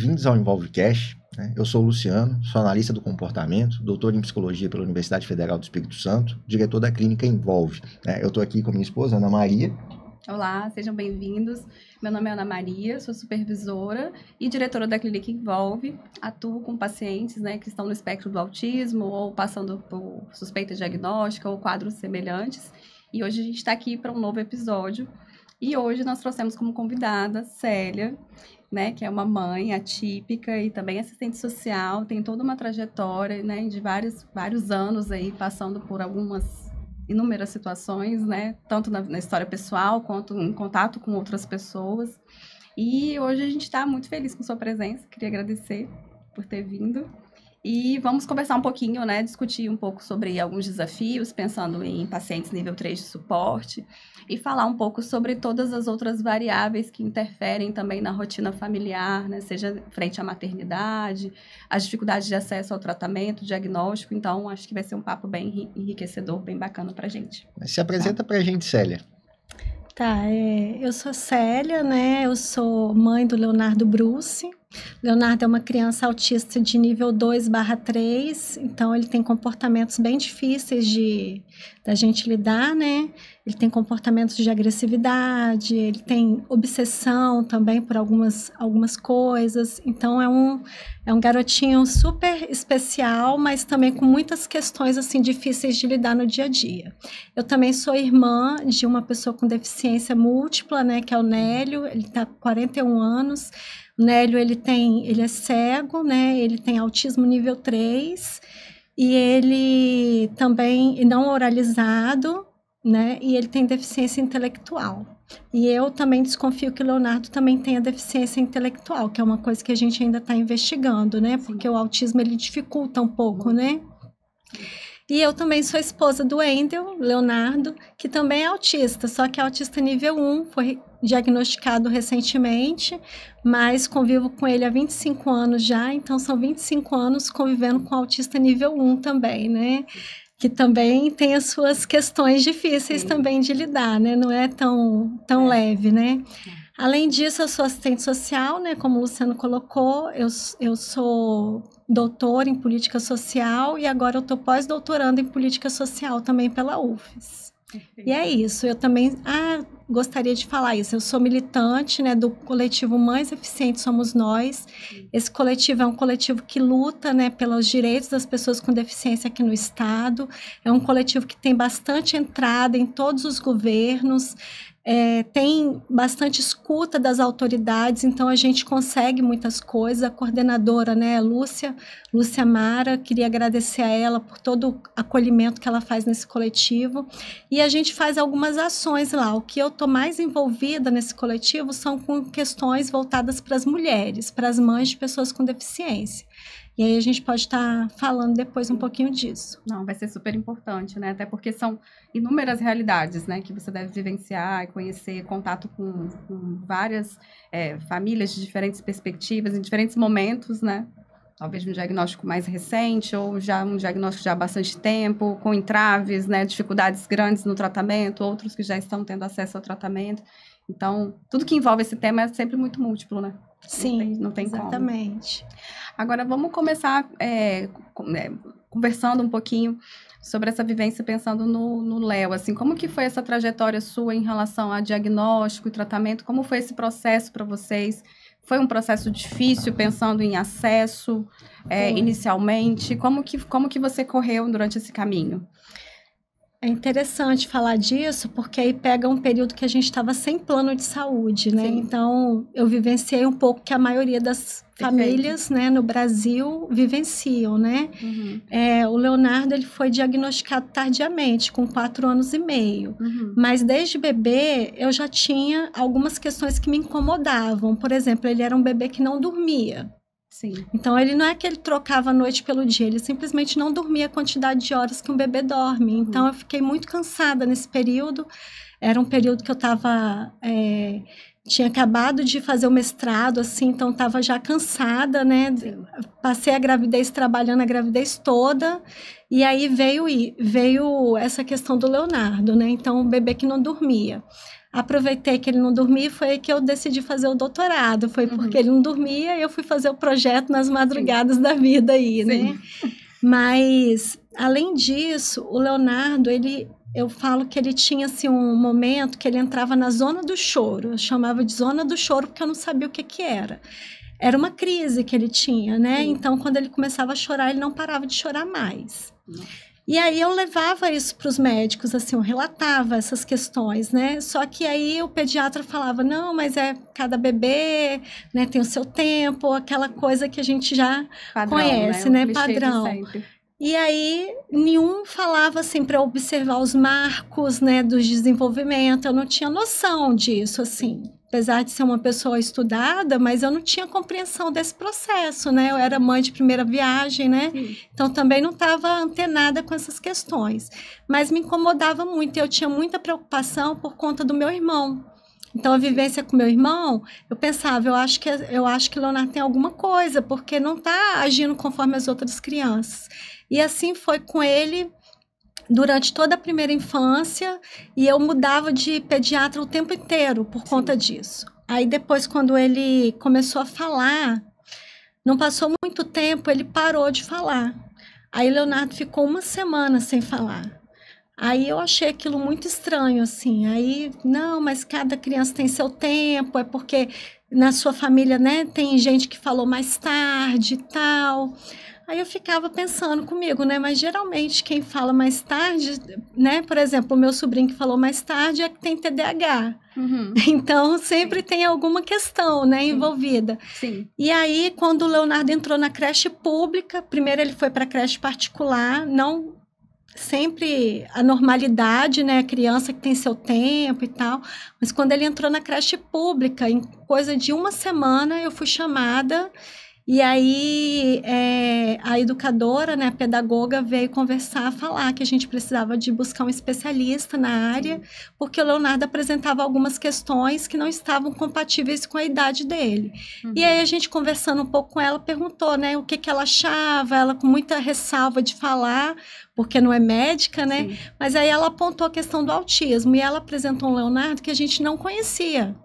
bem-vindos ao EnvolveCast. Eu sou o Luciano, sou analista do comportamento, doutor em psicologia pela Universidade Federal do Espírito Santo, diretor da clínica Envolve. Eu estou aqui com minha esposa, Ana Maria. Olá, sejam bem-vindos. Meu nome é Ana Maria, sou supervisora e diretora da clínica Envolve. Atuo com pacientes que estão no espectro do autismo ou passando por suspeita diagnóstica ou quadros semelhantes. E hoje a gente está aqui para um novo episódio. E hoje nós trouxemos como convidada Célia, que é uma mãe atípica e também assistente social, tem toda uma trajetória de vários anos aí, passando por inúmeras situações, tanto na história pessoal quanto em contato com outras pessoas. E hoje a gente está muito feliz com sua presença, queria agradecer por ter vindo. E vamos conversar um pouquinho, discutir um pouco sobre alguns desafios, pensando em pacientes nível 3 de suporte, e falar um pouco sobre todas as outras variáveis que interferem também na rotina familiar, seja frente à maternidade, as dificuldades de acesso ao tratamento, diagnóstico. Então, acho que vai ser um papo bem enriquecedor, bem bacana pra gente. Se apresenta pra gente, Célia. Eu sou a Célia, eu sou mãe do Leonardo Bruce. Leonardo é uma criança autista de nível 2/3, então ele tem comportamentos bem difíceis da gente lidar, Ele tem comportamentos de agressividade, ele tem obsessão também por algumas coisas, então é um garotinho super especial, mas também com muitas questões assim difíceis de lidar no dia a dia. Eu também sou irmã de uma pessoa com deficiência múltipla, que é o Nélio, ele está com 41 anos. O Nélio, ele é cego, ele tem autismo nível 3 e ele também não oralizado, e ele tem deficiência intelectual. E eu também desconfio que o Leonardo também tenha deficiência intelectual, que é uma coisa que a gente ainda está investigando, porque o autismo ele dificulta um pouco, E eu também sou esposa do Wendel, Leonardo, que também é autista, só que é autista nível 1, foi diagnosticado recentemente, mas convivo com ele há 25 anos já, então são 25 anos convivendo com autista nível 1 também, Que também tem as suas questões difíceis também de lidar, Não é tão leve, Além disso, eu sou assistente social, como o Luciano colocou, eu sou doutora em política social e agora eu estou pós-doutorando em política social também pela UFES. E é isso, eu também gostaria de falar isso, eu sou militante do coletivo Mães Eficientes Somos Nós. Esse coletivo é um coletivo que luta pelos direitos das pessoas com deficiência aqui no estado, é um coletivo que tem bastante entrada em todos os governos, tem bastante escuta das autoridades, então a gente consegue muitas coisas. A coordenadora, Lúcia Mara, queria agradecer a ela por todo o acolhimento que ela faz nesse coletivo, e a gente faz algumas ações lá. O que eu estou mais envolvida nesse coletivo são com questões voltadas para as mulheres, para as mães de pessoas com deficiência. E aí a gente pode estar falando depois um pouquinho disso. Não, vai ser super importante, Até porque são inúmeras realidades, que você deve vivenciar e conhecer, contato com várias famílias de diferentes perspectivas, em diferentes momentos, Talvez um diagnóstico mais recente ou já um diagnóstico já há bastante tempo, com entraves, dificuldades grandes no tratamento, outros que já estão tendo acesso ao tratamento. Então, tudo que envolve esse tema é sempre muito múltiplo, Sim, não tem exatamente. Como. Agora, vamos começar conversando um pouquinho sobre essa vivência, pensando no Léo, assim, como que foi essa trajetória sua em relação a diagnóstico e tratamento? Como foi esse processo para vocês? Foi um processo difícil, pensando em acesso inicialmente? Como que você correu durante esse caminho? É interessante falar disso, porque aí pega um período que a gente estava sem plano de saúde, Sim. Então, eu vivenciei um pouco que a maioria das famílias, no Brasil, vivenciam, Uhum. O Leonardo, ele foi diagnosticado tardiamente, com 4 anos e meio. Uhum. Mas desde bebê, eu já tinha algumas questões que me incomodavam. Por exemplo, ele era um bebê que não dormia. Sim. Então, ele não é que ele trocava a noite pelo dia, ele simplesmente não dormia a quantidade de horas que um bebê dorme. Então, eu fiquei muito cansada nesse período. Era um período que eu tinha acabado de fazer o mestrado, assim, então estava já cansada, Passei a gravidez trabalhando a gravidez toda, e aí veio essa questão do Leonardo, Então, um bebê que não dormia. aproveitei que ele não dormia e foi aí que eu decidi fazer o doutorado. Foi porque ele não dormia e eu fui fazer o projeto nas madrugadas da vida aí, né? Mas, além disso, o Leonardo, eu falo que ele tinha, assim, um momento que ele entrava na zona do choro. Eu chamava de zona do choro porque eu não sabia o que era. Era uma crise que ele tinha, né? Então, quando ele começava a chorar, ele não parava de chorar mais. E aí eu levava isso para os médicos, assim, eu relatava essas questões, né? Só que aí o pediatra falava, não, mas cada bebê, né, tem o seu tempo, aquela coisa que a gente já conhece, né? Padrão. E aí, nenhum falava assim para observar os marcos, né, do desenvolvimento. Eu não tinha noção disso, assim. Apesar de ser uma pessoa estudada, mas eu não tinha compreensão desse processo, né? Eu era mãe de primeira viagem, né? Sim. Então, também não estava antenada com essas questões. Mas me incomodava muito. Eu tinha muita preocupação por conta do meu irmão. Então, a vivência com meu irmão, eu pensava, eu acho que o Leonardo tem alguma coisa, porque não está agindo conforme as outras crianças. E assim foi com ele durante toda a primeira infância, e eu mudava de pediatra o tempo inteiro por conta disso. Aí depois, quando ele começou a falar, não passou muito tempo, ele parou de falar. Aí Leonardo ficou 1 semana sem falar. Aí eu achei aquilo muito estranho, assim. Aí, não, mas cada criança tem seu tempo, é porque na sua família, né, tem gente que falou mais tarde e tal. Aí eu ficava pensando comigo, né? Mas geralmente quem fala mais tarde, né? Por exemplo, o meu sobrinho que falou mais tarde é que tem TDAH. Então, sempre tem alguma questão, né, envolvida. Sim. E aí, quando o Leonardo entrou na creche pública, primeiro ele foi para a creche particular, não sempre a normalidade, né? A criança que tem seu tempo e tal. Mas quando ele entrou na creche pública, em coisa de 1 semana, eu fui chamada. E aí, a educadora, né, a pedagoga, veio conversar, falar que a gente precisava de buscar um especialista na área, porque o Leonardo apresentava algumas questões que não estavam compatíveis com a idade dele. E aí, a gente conversando um pouco com ela, perguntou, né, o que ela achava, ela com muita ressalva de falar, porque não é médica, né? Sim. Mas aí ela apontou a questão do autismo, e ela apresentou um Leonardo que a gente não conhecia.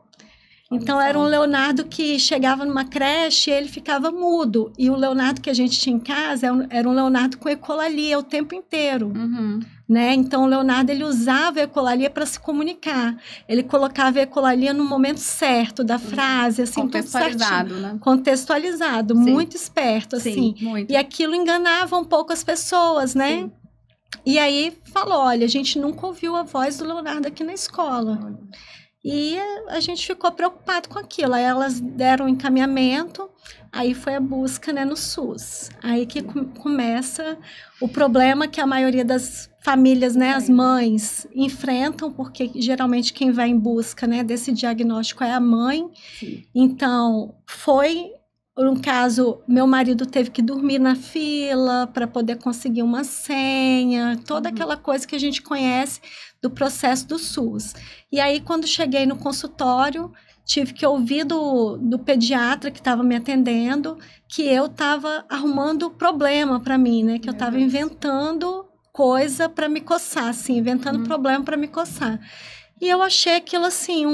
Então, era um Leonardo que chegava numa creche e ele ficava mudo. E o Leonardo que a gente tinha em casa era um Leonardo com ecolalia o tempo inteiro. Né? Então, o Leonardo, ele usava a ecolalia para se comunicar. Ele colocava a ecolalia no momento certo da frase, assim, contextualizado, né? Contextualizado, Sim. muito esperto, assim. Sim, muito. E aquilo enganava um pouco as pessoas, né? Sim. E aí, falou, olha, a gente nunca ouviu a voz do Leonardo aqui na escola. E a gente ficou preocupado com aquilo. Aí elas deram um encaminhamento, aí foi a busca, né, no SUS. Aí que começa o problema que a maioria das famílias, né, as mães, enfrentam, porque geralmente quem vai em busca, né, desse diagnóstico é a mãe. Sim. Então, foi... No caso, meu marido teve que dormir na fila para poder conseguir uma senha, toda aquela coisa que a gente conhece do processo do SUS. E aí, quando cheguei no consultório, tive que ouvir do pediatra que estava me atendendo que eu estava arrumando problema para mim, né? Que eu estava inventando coisa para me coçar, assim, inventando problema para me coçar. E eu achei aquilo, assim,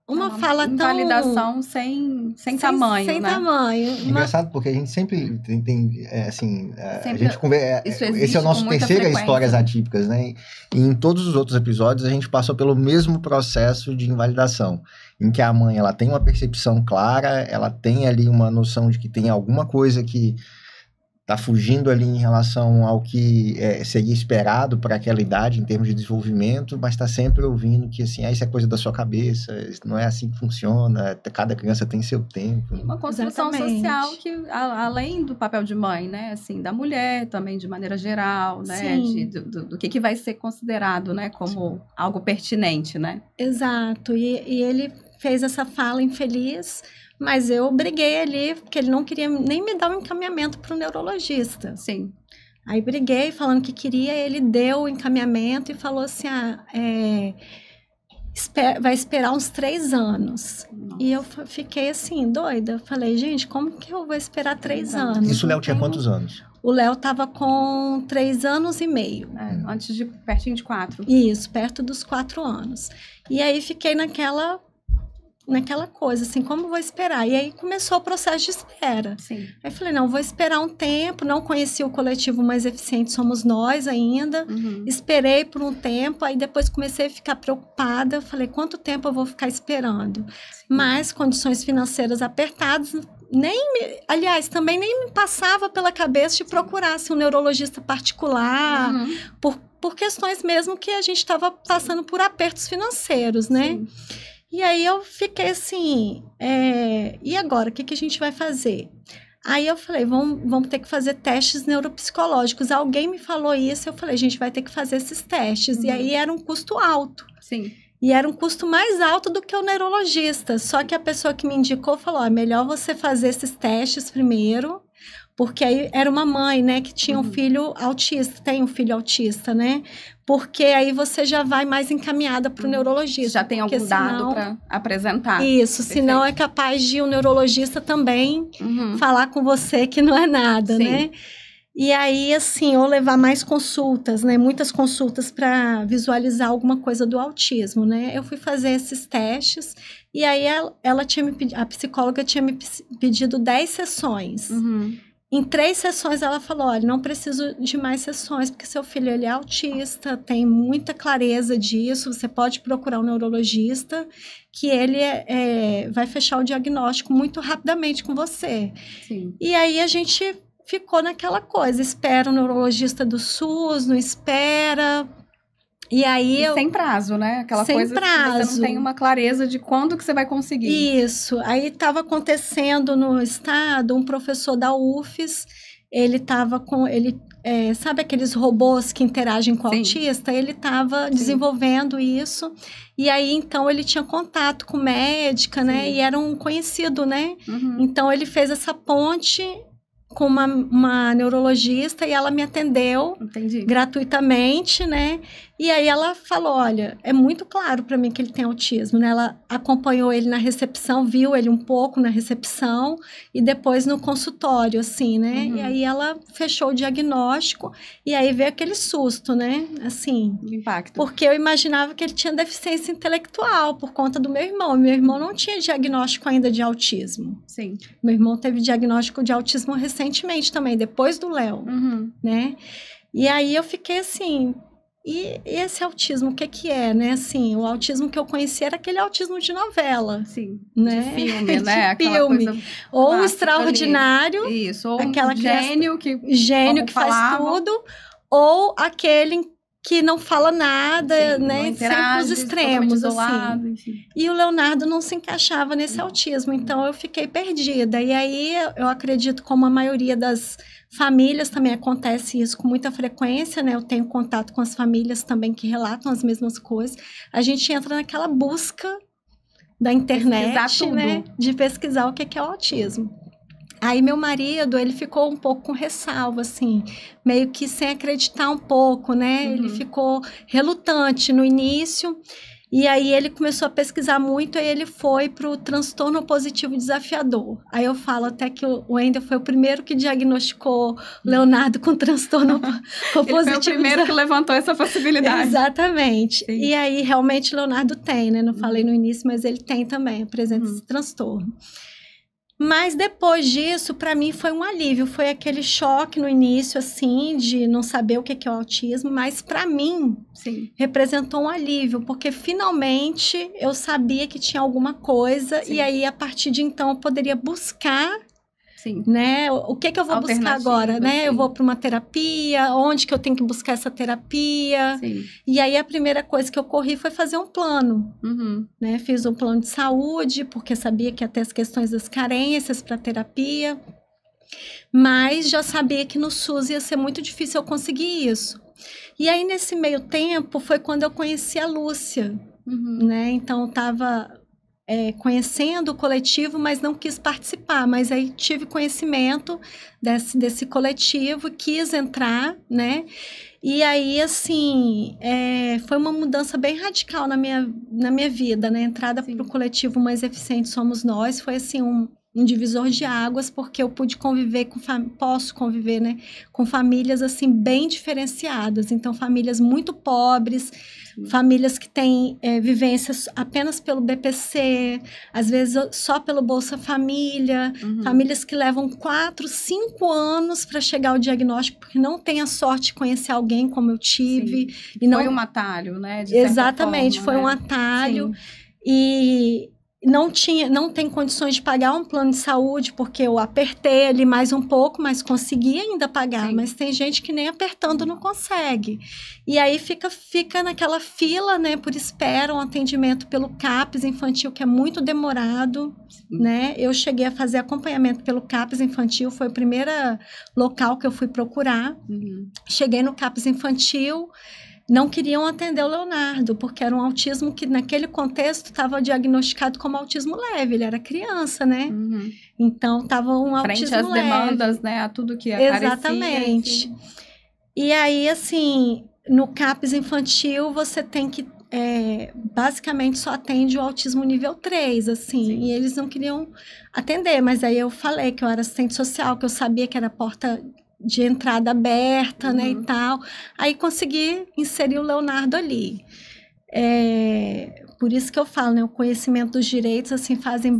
uma fala tão... Invalidação sem tamanho, sem né? tamanho. Engraçado, porque a gente sempre tem assim... Sempre a gente conversa, esse é o nosso terceiro Histórias Atípicas, né? E em todos os outros episódios, a gente passou pelo mesmo processo de invalidação, em que a mãe, ela tem uma percepção clara, ela tem ali uma noção de que tem alguma coisa que está fugindo ali em relação ao que seria esperado para aquela idade em termos de desenvolvimento, mas está sempre ouvindo que assim, isso é coisa da sua cabeça, não é assim que funciona, cada criança tem seu tempo. Uma construção social que, além do papel de mãe, né, assim, da mulher também de maneira geral, né, do que vai ser considerado, né, como algo pertinente, né? Exato, e ele fez essa fala infeliz, mas eu briguei ali, porque ele não queria nem me dar um encaminhamento para o neurologista. Sim. Aí briguei, falando que queria, ele deu o encaminhamento e falou assim, vai esperar uns 3 anos. Nossa. E eu fiquei assim, doida. Falei, gente, como que eu vou esperar 3 anos? Isso o Léo tinha quantos anos? O Léo tava com 3 anos e meio. Antes de pertinho de 4. Isso, perto dos 4 anos. E aí fiquei naquela coisa, assim, como vou esperar? E aí começou o processo de espera. Sim. Aí falei, não, vou esperar um tempo, não conheci o coletivo Mais Eficiente Somos Nós ainda, esperei por um tempo, aí depois comecei a ficar preocupada, falei, quanto tempo eu vou ficar esperando? Sim. Mas condições financeiras apertadas, aliás, também nem me passava pela cabeça de procurar assim, um neurologista particular, por questões mesmo que a gente estava passando por apertos financeiros, né? Sim. E aí eu fiquei assim, e agora, o que a gente vai fazer? Aí eu falei, vamos ter que fazer testes neuropsicológicos. Alguém me falou isso, eu falei, a gente vai ter que fazer esses testes. E aí era um custo alto. Sim. E era um custo mais alto do que o neurologista. Só que a pessoa que me indicou falou, é melhor você fazer esses testes primeiro, porque aí era uma mãe, né, que tinha um filho autista, tem um filho autista, né? Porque aí você já vai mais encaminhada para o neurologista. Já tem algum dado para apresentar. Isso, perfeito. Senão é capaz de o neurologista também falar com você que não é nada, sim, né? E aí, assim, ou levar mais consultas, né? Muitas consultas para visualizar alguma coisa do autismo, né? Eu fui fazer esses testes e aí ela tinha a psicóloga tinha me pedido 10 sessões. Em 3 sessões ela falou, olha, não preciso de mais sessões, porque seu filho ele é autista, tem muita clareza disso, você pode procurar um neurologista, que ele vai fechar o diagnóstico muito rapidamente com você. Sim. E aí a gente ficou naquela coisa, espera o neurologista do SUS, não espera... E aí sem prazo, né? Aquela sem coisa prazo. Que você não tem uma clareza de quando que você vai conseguir. Isso. Aí estava acontecendo no estado, um professor da UFES, ele estava com... sabe aqueles robôs que interagem com o autista? Ele estava desenvolvendo isso. E aí, então, ele tinha contato com médica, né? E era um conhecido, né? Então, ele fez essa ponte com uma neurologista e ela me atendeu gratuitamente, né? E aí ela falou, olha, é muito claro para mim que ele tem autismo, né? Ela acompanhou ele na recepção, viu ele um pouco na recepção e depois no consultório, assim, né? E aí ela fechou o diagnóstico e aí veio aquele susto, né? Assim, o impacto. Porque eu imaginava que ele tinha deficiência intelectual por conta do meu irmão. Meu irmão não tinha diagnóstico ainda de autismo. Sim. Meu irmão teve diagnóstico de autismo recentemente também, depois do Léo, né? E aí eu fiquei assim... E esse autismo, o que é, né? Assim, o autismo que eu conheci era aquele autismo de novela. Sim, né? de filme, né? De filme. Ou o extraordinário. Ali. Isso, ou aquela gênio que faz tudo. Ou aquele que não fala nada, sim, né? Sempre os extremos, isolado, assim. Enfim. E o Leonardo não se encaixava nesse autismo, então eu fiquei perdida. E aí, eu acredito, como a maioria das famílias também acontece isso com muita frequência, né? Eu tenho contato com as famílias também que relatam as mesmas coisas. A gente entra naquela busca da internet, né? De pesquisar o que é o autismo. Aí, meu marido, ele ficou um pouco com ressalva, assim, meio que sem acreditar um pouco, né? Ele ficou relutante no início, e aí ele começou a pesquisar muito, e ele foi para o transtorno opositivo desafiador. Aí eu falo até que o Wendel foi o primeiro que diagnosticou o Leonardo com transtorno opositivo. Ele foi o primeiro que levantou essa possibilidade. Exatamente. Sim. E aí, realmente, o Leonardo tem, né? Não falei no início, mas ele tem também, apresenta esse transtorno. Mas depois disso, para mim, foi um alívio. Foi aquele choque no início, assim, de não saber o que é o autismo. Mas, para mim, sim, representou um alívio. Porque, finalmente, eu sabia que tinha alguma coisa. Sim. E aí, a partir de então, eu poderia buscar... Sim. Né? O que eu vou buscar agora, né? Sim. Eu vou para uma terapia, onde que eu tenho que buscar essa terapia? Sim. E aí, a primeira coisa que eu corri foi fazer um plano, né? Fiz um plano de saúde, porque sabia que ia ter as questões das carências para terapia, mas já sabia que no SUS ia ser muito difícil eu conseguir isso. E aí, nesse meio tempo, foi quando eu conheci a Lúcia, né? Então, eu estava... conhecendo o coletivo, mas não quis participar. Mas aí tive conhecimento desse coletivo, quis entrar, né? E aí, assim, foi uma mudança bem radical na minha vida, né? A entrada para o coletivo Mais Eficiente Somos Nós foi, assim, um divisor de águas, porque eu pude conviver posso conviver, né, com famílias, assim, bem diferenciadas. Então, famílias muito pobres, famílias que têm vivências apenas pelo BPC, às vezes só pelo Bolsa Família, famílias que levam 4, 5 anos para chegar ao diagnóstico, porque não tem a sorte de conhecer alguém como eu tive. E não... Foi um atalho, né? Exatamente, forma, foi um atalho. E não tem condições de pagar um plano de saúde, porque eu apertei ali mais um pouco, mas consegui ainda pagar. Mas tem gente que nem apertando não consegue. E aí fica naquela fila, né, por espera, um atendimento pelo CAPS infantil, que é muito demorado, né? Eu cheguei a fazer acompanhamento pelo CAPS infantil, foi o primeiro local que eu fui procurar. Cheguei no CAPS infantil, não queriam atender o Leonardo, porque era um autismo que, naquele contexto, estava diagnosticado como autismo leve. Ele era criança, né? Então, estava um autismo leve. Frente às demandas, né? A tudo que aparecia. Exatamente. Assim. E aí, assim, no CAPS infantil, você tem que... basicamente, só atende o autismo nível 3, assim. E eles não queriam atender. Mas aí eu falei que eu era assistente social, que eu sabia que era a porta de entrada aberta, né, e tal. Aí consegui inserir o Leonardo ali. Por isso que eu falo, né, o conhecimento dos direitos, assim, faz né?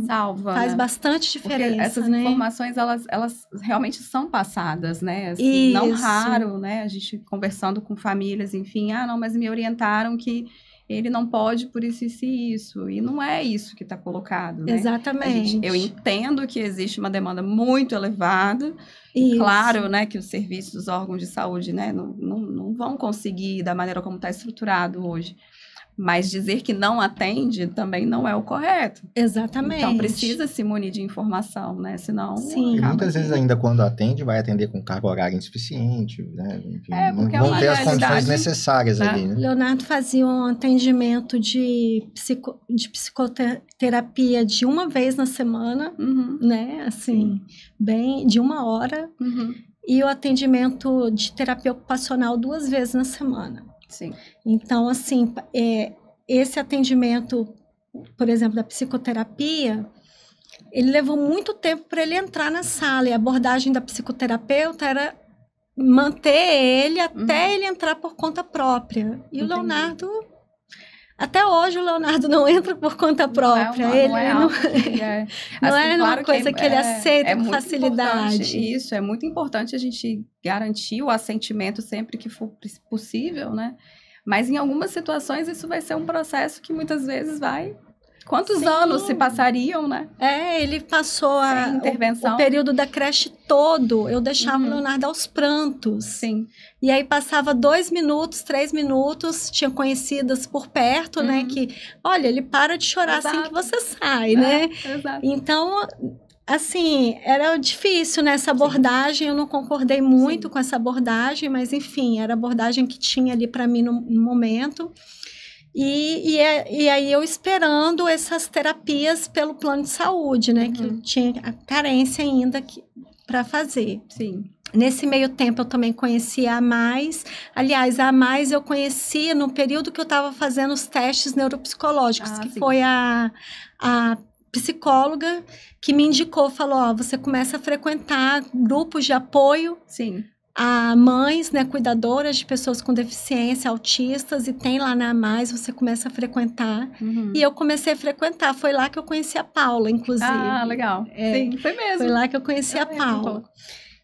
Bastante diferença, porque essas né? informações, elas realmente são passadas, né? Assim, não raro, né? A gente conversando com famílias, enfim, não, mas me orientaram que ele não pode por isso e isso. E não é isso que está colocado, né? Exatamente. Eu entendo que existe uma demanda muito elevada. Isso. Claro, né, que os serviços dos órgãos de saúde, né, não vão conseguir da maneira como está estruturado hoje. Mas dizer que não atende também não é o correto. Exatamente. Então, precisa se munir de informação, né? Senão... Sim. E muitas vezes ainda quando atende, vai atender com carga horária insuficiente, né? Enfim, não ter as condições necessárias ali, né? Leonardo fazia um atendimento de psicoterapia de uma vez na semana, né? Assim, bem, de 1 hora. E o atendimento de terapia ocupacional 2 vezes na semana. Sim. Então, assim, esse atendimento, por exemplo, da psicoterapia, ele levou muito tempo para ele entrar na sala. E a abordagem da psicoterapeuta era manter ele até ele entrar por conta própria. E o Leonardo... Até hoje o Leonardo não entra por conta própria. Não é uma coisa que ele aceita com facilidade. Isso, é muito importante a gente garantir o assentimento sempre que for possível, né? Mas em algumas situações isso vai ser um processo que muitas vezes vai... Quantos anos se passariam, né? Ele passou o período da creche todo. Eu deixava o Leonardo aos prantos. Sim. E aí passava 2 minutos, 3 minutos, tinha conhecidas por perto, né? Que, olha, ele para de chorar assim que você sai, né? Exato. Então, assim, era difícil nessa abordagem. Eu não concordei muito com essa abordagem, mas enfim, era a abordagem que tinha ali para mim no momento. E aí eu esperando essas terapias pelo plano de saúde, né? Que eu tinha a carência ainda para fazer. Sim. Nesse meio tempo eu também conheci a Mais. Aliás, a Mais eu conheci no período que eu estava fazendo os testes neuropsicológicos, que foi a psicóloga que me indicou, falou, você começa a frequentar grupos de apoio. Sim. A mães, né, cuidadoras de pessoas com deficiência, autistas, e tem lá na Mais, você começa a frequentar. E eu comecei a frequentar, foi lá que eu conheci a Paula, inclusive. Ah, legal. Sim, foi mesmo. Foi lá que eu conheci a Paula.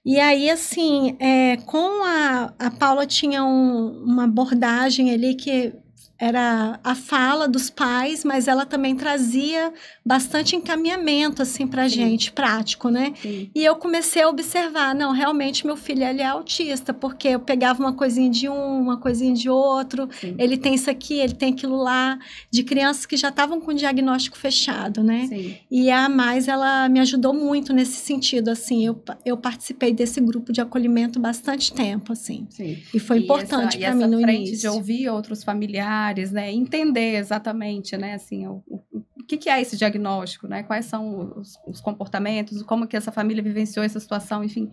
E aí, assim, com a Paula tinha uma abordagem ali que era a fala dos pais, mas ela também trazia bastante encaminhamento, assim, pra gente, prático, né? Sim. E eu comecei a observar, não, realmente meu filho, ele é autista, porque eu pegava uma coisinha de uma coisinha de outro, ele tem isso aqui, ele tem aquilo lá, de crianças que já estavam com o diagnóstico fechado, né? Sim. E a Mais, ela me ajudou muito nesse sentido, assim, eu participei desse grupo de acolhimento bastante tempo, assim. Sim. E foi importante para mim no início. início. De ouvir outros familiares, né? Entender exatamente, né? Assim, o que é esse diagnóstico, né? Quais são os comportamentos, como que essa família vivenciou essa situação, enfim,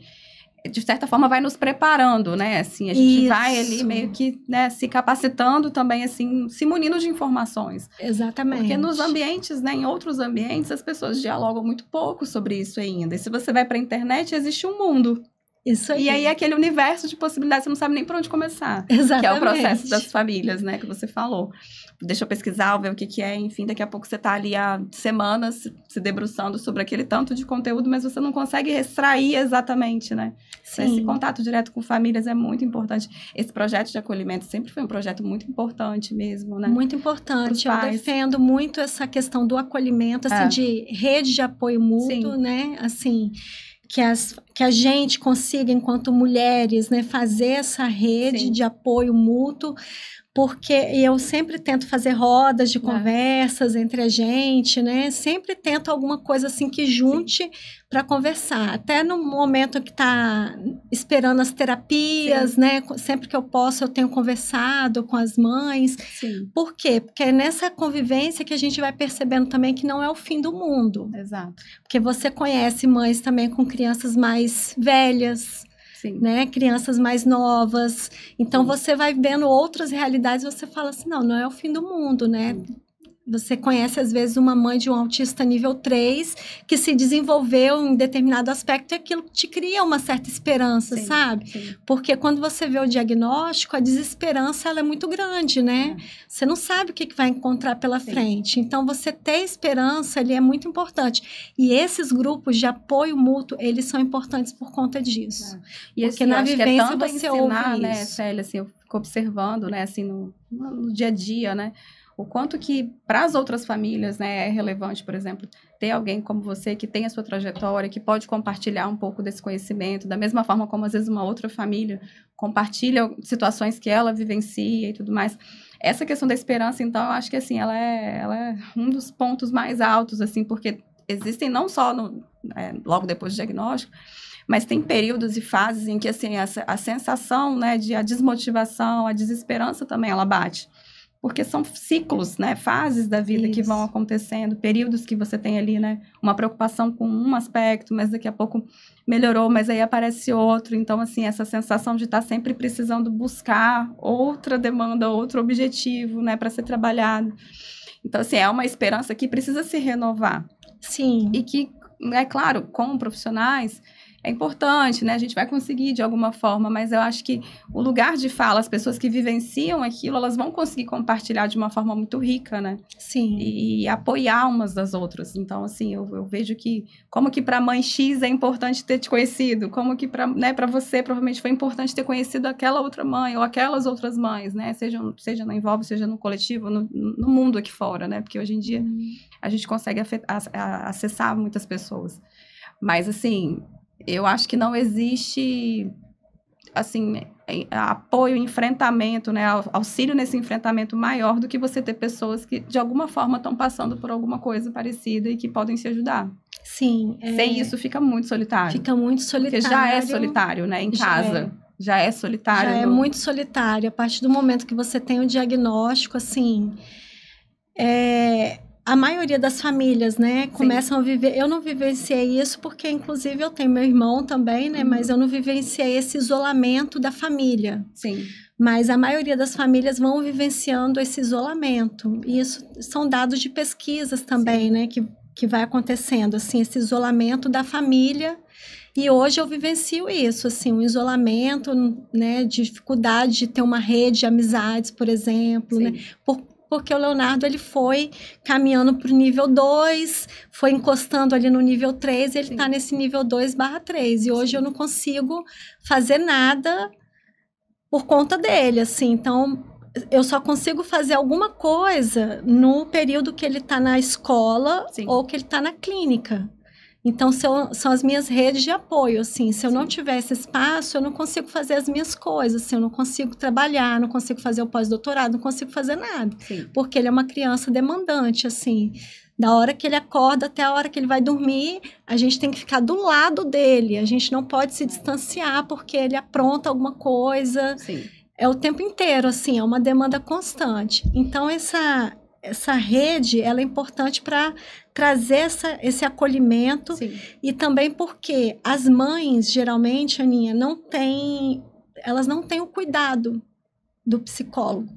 de certa forma vai nos preparando, né? Assim, a gente vai ali meio que, né, se capacitando também, assim, se munindo de informações. Exatamente. Porque nos ambientes, né, em outros ambientes, as pessoas dialogam muito pouco sobre isso ainda. E se você vai para a internet, existe um mundo. Isso aí. E aí, aquele universo de possibilidades, você não sabe nem por onde começar. Exatamente. Que é o processo das famílias, né, que você falou. Deixa eu pesquisar, ver o que é, enfim, daqui a pouco você está ali há semanas se debruçando sobre aquele tanto de conteúdo, mas você não consegue extrair exatamente, né? Sim. Esse contato direto com famílias é muito importante. Esse projeto de acolhimento sempre foi um projeto muito importante mesmo, né? Muito importante. Eu defendo muito essa questão do acolhimento, assim, de rede de apoio mútuo, Sim. né? Assim, que a gente consiga, enquanto mulheres, né, fazer essa rede Sim. de apoio mútuo, porque eu sempre tento fazer rodas de conversas entre a gente, né? Sempre tento alguma coisa assim que junte para conversar. Até no momento que está esperando as terapias, né? Sempre que eu posso, eu tenho conversado com as mães. Sim. Por quê? Porque é nessa convivência que a gente vai percebendo também que não é o fim do mundo. Exato. Porque você conhece mães também com crianças mais velhas, né? Crianças mais novas. Então, você vai vendo outras realidades e você fala assim, não é o fim do mundo, né? Você conhece, às vezes, uma mãe de um autista nível 3 que se desenvolveu em determinado aspecto e aquilo te cria uma certa esperança, sabe? Sim. Porque quando você vê o diagnóstico, a desesperança ela é muito grande, né? Você não sabe o que vai encontrar pela frente. Então, você ter esperança ali é muito importante. E esses grupos de apoio mútuo, eles são importantes por conta disso. E porque assim, na vivência você você ensinar, ouve né, isso. Célia, assim, eu fico observando, né, assim, no dia a dia, né? O quanto que para as outras famílias, né, é relevante, por exemplo, ter alguém como você que tem a sua trajetória, que pode compartilhar um pouco desse conhecimento, da mesma forma como às vezes uma outra família compartilha situações que ela vivencia e tudo mais. Essa questão da esperança, então, eu acho que assim, ela é um dos pontos mais altos, assim, porque existem não só logo depois do diagnóstico, mas tem períodos e fases em que assim, a sensação, né, a desmotivação, a desesperança também ela bate. Porque são ciclos, né, fases da vida que vão acontecendo, períodos que você tem ali, né, uma preocupação com um aspecto, mas daqui a pouco melhorou, mas aí aparece outro. Então, assim, essa sensação de estar sempre precisando buscar outra demanda, outro objetivo, né, para ser trabalhado. Então, assim, é uma esperança que precisa se renovar. Sim. E que, é claro, como profissionais, é importante, né? A gente vai conseguir de alguma forma, mas eu acho que o lugar de fala, as pessoas que vivenciam aquilo, elas vão conseguir compartilhar de uma forma muito rica, né? Sim. E apoiar umas das outras. Então, assim, eu vejo que, como que para a mãe X é importante ter te conhecido, como que para, né, para você provavelmente foi importante ter conhecido aquela outra mãe ou aquelas outras mães, né? Seja no Envolve, seja no coletivo, no mundo aqui fora, né? Porque hoje em dia a gente consegue acessar muitas pessoas. Mas, assim, eu acho que não existe, assim, apoio, enfrentamento, né, auxílio nesse enfrentamento maior do que você ter pessoas que, de alguma forma, estão passando por alguma coisa parecida e que podem se ajudar. Sim. Sem isso, fica muito solitário. Fica muito solitário. Porque já é solitário, né, em casa. Já é solitário. Já é muito solitário. A partir do momento que você tem o diagnóstico, assim... A maioria das famílias, né, começam a viver... Eu não vivenciei isso porque, inclusive, eu tenho meu irmão também, né, mas eu não vivenciei esse isolamento da família. Sim. Mas a maioria das famílias vão vivenciando esse isolamento. E isso são dados de pesquisas também, né, que vai acontecendo, assim, esse isolamento da família. E hoje eu vivencio isso, assim, um isolamento, né, dificuldade de ter uma rede de amizades, por exemplo, né, porque o Leonardo, ele foi caminhando para o nível 2, foi encostando ali no nível 3, e ele está nesse nível 2/3. E hoje eu não consigo fazer nada por conta dele, assim. Então, eu só consigo fazer alguma coisa no período que ele está na escola ou que ele está na clínica. Então, são as minhas redes de apoio, assim. Se eu não tiver esse espaço, eu não consigo fazer as minhas coisas, assim. Eu não consigo trabalhar, não consigo fazer o pós-doutorado, não consigo fazer nada. Porque ele é uma criança demandante, assim. Da hora que ele acorda até a hora que ele vai dormir, a gente tem que ficar do lado dele. A gente não pode se distanciar porque ele apronta alguma coisa. É o tempo inteiro, assim. É uma demanda constante. Então, essa rede, ela é importante para trazer esse acolhimento. Sim. E também porque as mães, geralmente, Aninha, elas não têm o cuidado do psicólogo,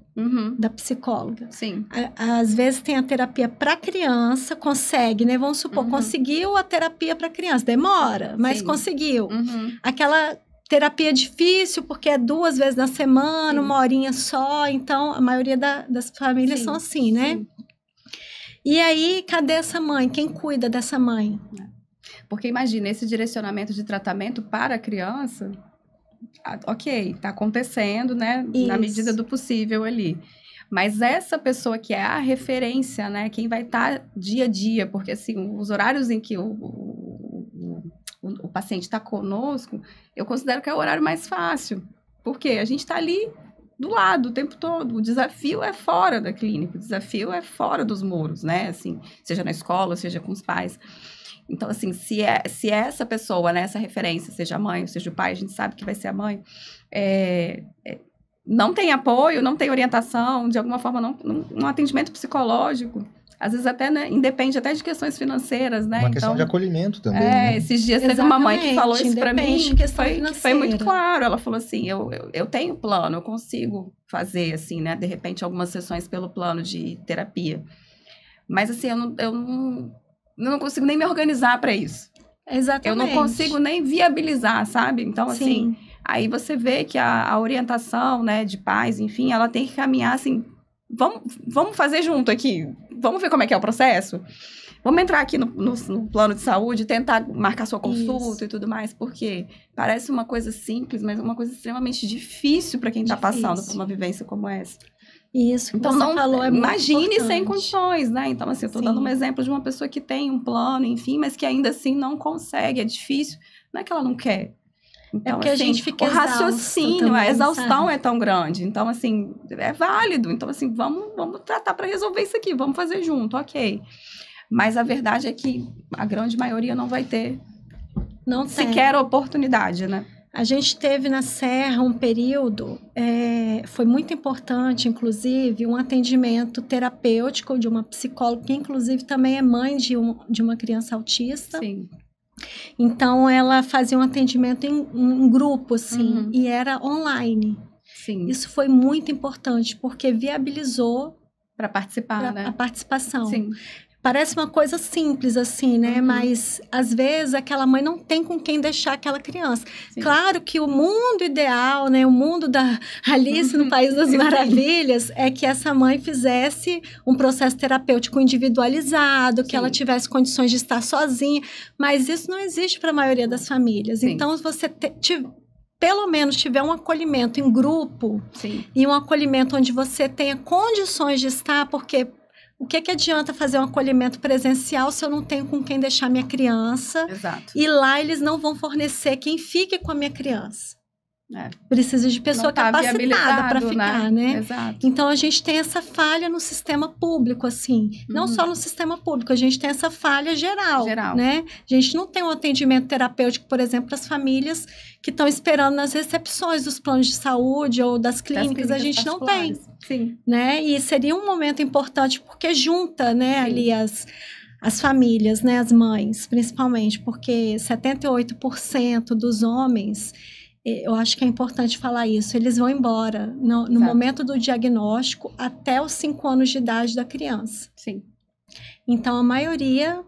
da psicóloga. Sim. Às vezes tem a terapia para criança, consegue, né? Vamos supor, conseguiu a terapia para criança, demora, mas conseguiu. Aquela terapia difícil, porque é 2 vezes na semana, 1 horinha só, então a maioria das famílias são assim, né? Sim. E aí, cadê essa mãe? Quem cuida dessa mãe? Porque imagina, esse direcionamento de tratamento para a criança, ok, está acontecendo, né? Isso. Na medida do possível ali. Mas essa pessoa que é a referência, né? Quem vai estar dia a dia, porque assim, os horários em que o paciente está conosco, eu considero que é o horário mais fácil. Porque a gente está ali do lado o tempo todo. O desafio é fora da clínica, o desafio é fora dos muros, né? Assim, seja na escola, seja com os pais. Então, assim, se essa pessoa, né, essa referência, seja a mãe ou seja o pai, a gente sabe que vai ser a mãe, não tem apoio, não tem orientação, de alguma forma, um atendimento psicológico, às vezes até, né, independe até de questões financeiras, né? Uma questão de acolhimento também, né? Esses dias teve uma mãe que falou isso pra mim, que foi muito claro. Ela falou assim, eu tenho plano, eu consigo fazer, assim, né, de repente, algumas sessões pelo plano de terapia. Mas, assim, eu não consigo nem me organizar para isso. Exatamente. Eu não consigo nem viabilizar, sabe? Então, assim, aí você vê que a orientação, né, de pais, enfim, ela tem que caminhar, assim, vamos fazer junto aqui, vamos ver como é que é o processo? Vamos entrar aqui no plano de saúde, tentar marcar sua consulta e tudo mais, porque parece uma coisa simples, mas uma coisa extremamente difícil para quem está passando por uma vivência como essa. Isso, então você falou, é muito imagine importante. Sem condições, né? Então, assim, eu tô dando um exemplo de uma pessoa que tem um plano, enfim, mas que ainda assim não consegue, é difícil. Não é que ela não quer. Então, porque assim, a gente fica o raciocínio, também, a exaustão sabe? É tão grande. Então, assim, é válido. Então, assim, vamos tratar para resolver isso aqui, vamos fazer junto, ok. Mas a verdade é que a grande maioria não vai ter sequer oportunidade, né? A gente teve na Serra um período, foi muito importante, inclusive, um atendimento terapêutico de uma psicóloga, que inclusive também é mãe de uma criança autista. Sim. Então, ela fazia um atendimento em grupo, assim, e era online. Sim. Isso foi muito importante, porque viabilizou para participar, né? A participação. Sim. Parece uma coisa simples, assim, né? Mas, às vezes, aquela mãe não tem com quem deixar aquela criança. Sim. Claro que o mundo ideal, né? O mundo da Alice no País das Maravilhas é que essa mãe fizesse um processo terapêutico individualizado, que ela tivesse condições de estar sozinha. Mas isso não existe para a maioria das famílias. Sim. Então, se você pelo menos tiver um acolhimento em grupo e um acolhimento onde você tenha condições de estar, porque... O que adianta fazer um acolhimento presencial se eu não tenho com quem deixar minha criança? Exato. E lá eles não vão fornecer quem fique com a minha criança. Precisa de pessoa capacitada para ficar, né? Exato. Então, a gente tem essa falha no sistema público, assim. Não só no sistema público, a gente tem essa falha geral, né? A gente não tem um atendimento terapêutico, por exemplo, para as famílias que estão esperando nas recepções dos planos de saúde ou das clínicas, a gente não tem. Sim. Né? E seria um momento importante, porque junta, né, ali as famílias, né, as mães, principalmente, porque 78% dos homens... Eu acho que é importante falar isso. Eles vão embora no momento do diagnóstico até os 5 anos de idade da criança. Sim. Então, a maioria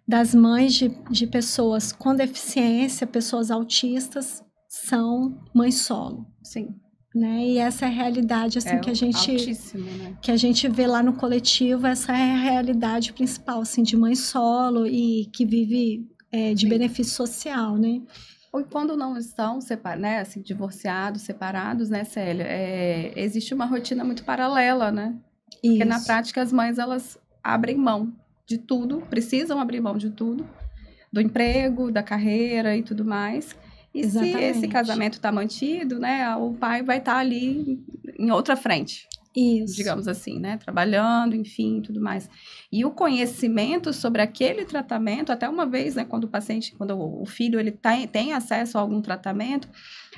das mães de pessoas com deficiência, pessoas autistas, são mães solo. Sim. Né? E essa é a realidade assim, que a gente vê lá no coletivo. Essa é a realidade principal assim, de mãe solo e que vive de benefício social, né? Ou quando não estão né, assim, divorciados, separados, né, Célia? Existe uma rotina muito paralela, né? Isso. Porque na prática as mães, elas abrem mão de tudo, precisam abrir mão de tudo, do emprego, da carreira e tudo mais. E Exatamente. se esse casamento está mantido, né, o pai vai estar ali em outra frente. Isso. Digamos assim, né? Trabalhando, enfim, tudo mais. E o conhecimento sobre aquele tratamento, até uma vez, né, quando o filho ele tem acesso a algum tratamento,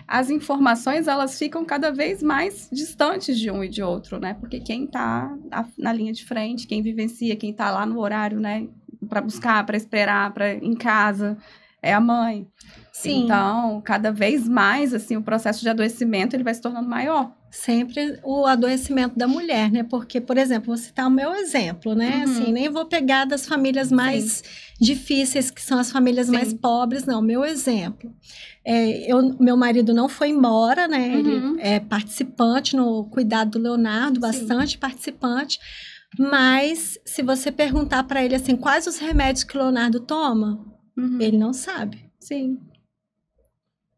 as informações, elas ficam cada vez mais distantes de um e de outro, né? Porque quem está na linha de frente, quem vivencia, quem está lá no horário, né, para buscar, para esperar, para em casa, é a mãe. Sim. Então, cada vez mais, assim, o processo de adoecimento, ele vai se tornando maior. Sempre o adoecimento da mulher, né? Porque, por exemplo, vou citar o meu exemplo, né? Assim, nem vou pegar das famílias mais difíceis, que são as famílias mais pobres, não. Meu exemplo. Meu marido não foi embora, né? Ele é participante no cuidado do Leonardo, bastante participante. Mas, se você perguntar para ele, assim, quais os remédios que o Leonardo toma, ele não sabe. Sim.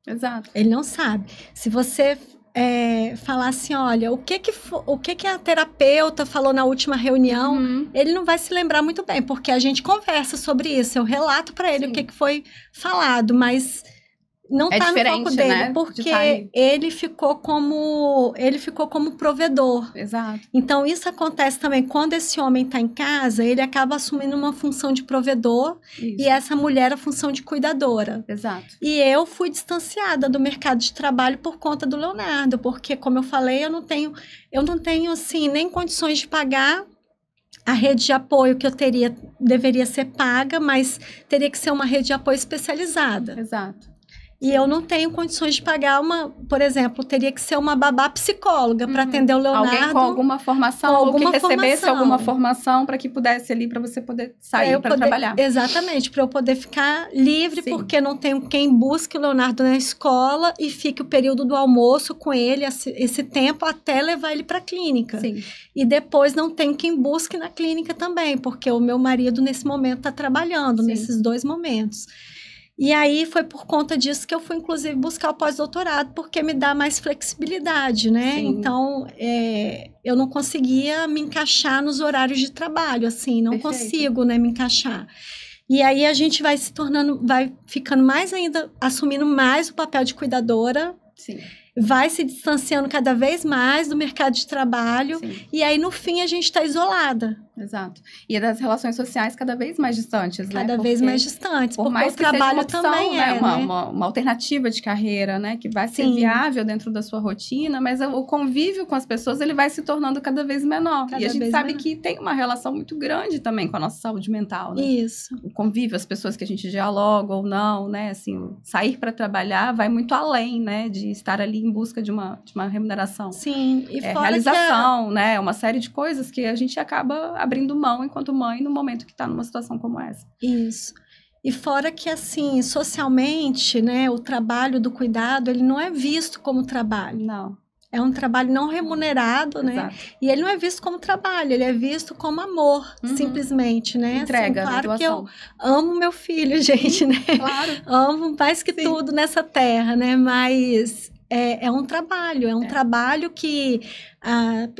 Exato. Ele não sabe. Se você falar assim, olha, o que a terapeuta falou na última reunião, ele não vai se lembrar muito bem, porque a gente conversa sobre isso, eu relato para ele o que foi falado, mas não tá no foco dele, né? Porque ele ficou como provedor. Exato. Então, isso acontece também quando esse homem está em casa, ele acaba assumindo uma função de provedor e essa mulher a função de cuidadora. Exato. E eu fui distanciada do mercado de trabalho por conta do Leonardo, porque, como eu falei, eu não tenho assim, nem condições de pagar a rede de apoio que eu deveria ser paga, mas teria que ser uma rede de apoio especializada. Exato. E eu não tenho condições de pagar por exemplo, teria que ser uma babá psicóloga para atender o Leonardo. Alguém com alguma formação, ou que recebesse alguma formação para que pudesse ali, para você poder sair para trabalhar. Exatamente, para eu poder ficar livre, porque não tenho quem busque o Leonardo na escola e fique o período do almoço com ele, esse tempo, até levar ele para a clínica. Sim. E depois não tem quem busque na clínica também, porque o meu marido, nesse momento, está trabalhando, nesses 2 momentos. E aí, foi por conta disso que eu fui, inclusive, buscar o pós-doutorado, porque me dá mais flexibilidade, né? Sim. Então, eu não conseguia me encaixar nos horários de trabalho, assim, não consigo, né, me encaixar. E aí, a gente vai ficando mais ainda, assumindo mais o papel de cuidadora. Sim. Vai se distanciando cada vez mais do mercado de trabalho. Sim. E aí, no fim, a gente está isolada. Exato. E das relações sociais cada vez mais distantes, né? Cada vez mais distantes. Por mais que trabalho seja uma opção, também né? né? Uma alternativa de carreira, né? Que vai ser viável dentro da sua rotina, mas o convívio com as pessoas, ele vai se tornando cada vez menor. E a gente sabe que tem uma relação muito grande também com a nossa saúde mental, né? Isso. O convívio, as pessoas que a gente dialoga ou não, né? Assim, sair para trabalhar vai muito além, né? De estar ali em busca de uma remuneração. Sim. E fora realização, né? Uma série de coisas que a gente acaba abrindo mão enquanto mãe no momento que está numa situação como essa. Isso. E fora que, assim, socialmente, né, o trabalho do cuidado, ele não é visto como trabalho. Não. É um trabalho não remunerado, né? Exato. E ele não é visto como trabalho, ele é visto como amor, simplesmente, né? Entrega, assim, claro doação. que eu amo meu filho, gente, né? Claro. Amo mais que tudo nessa terra, né? Mas é um trabalho, trabalho que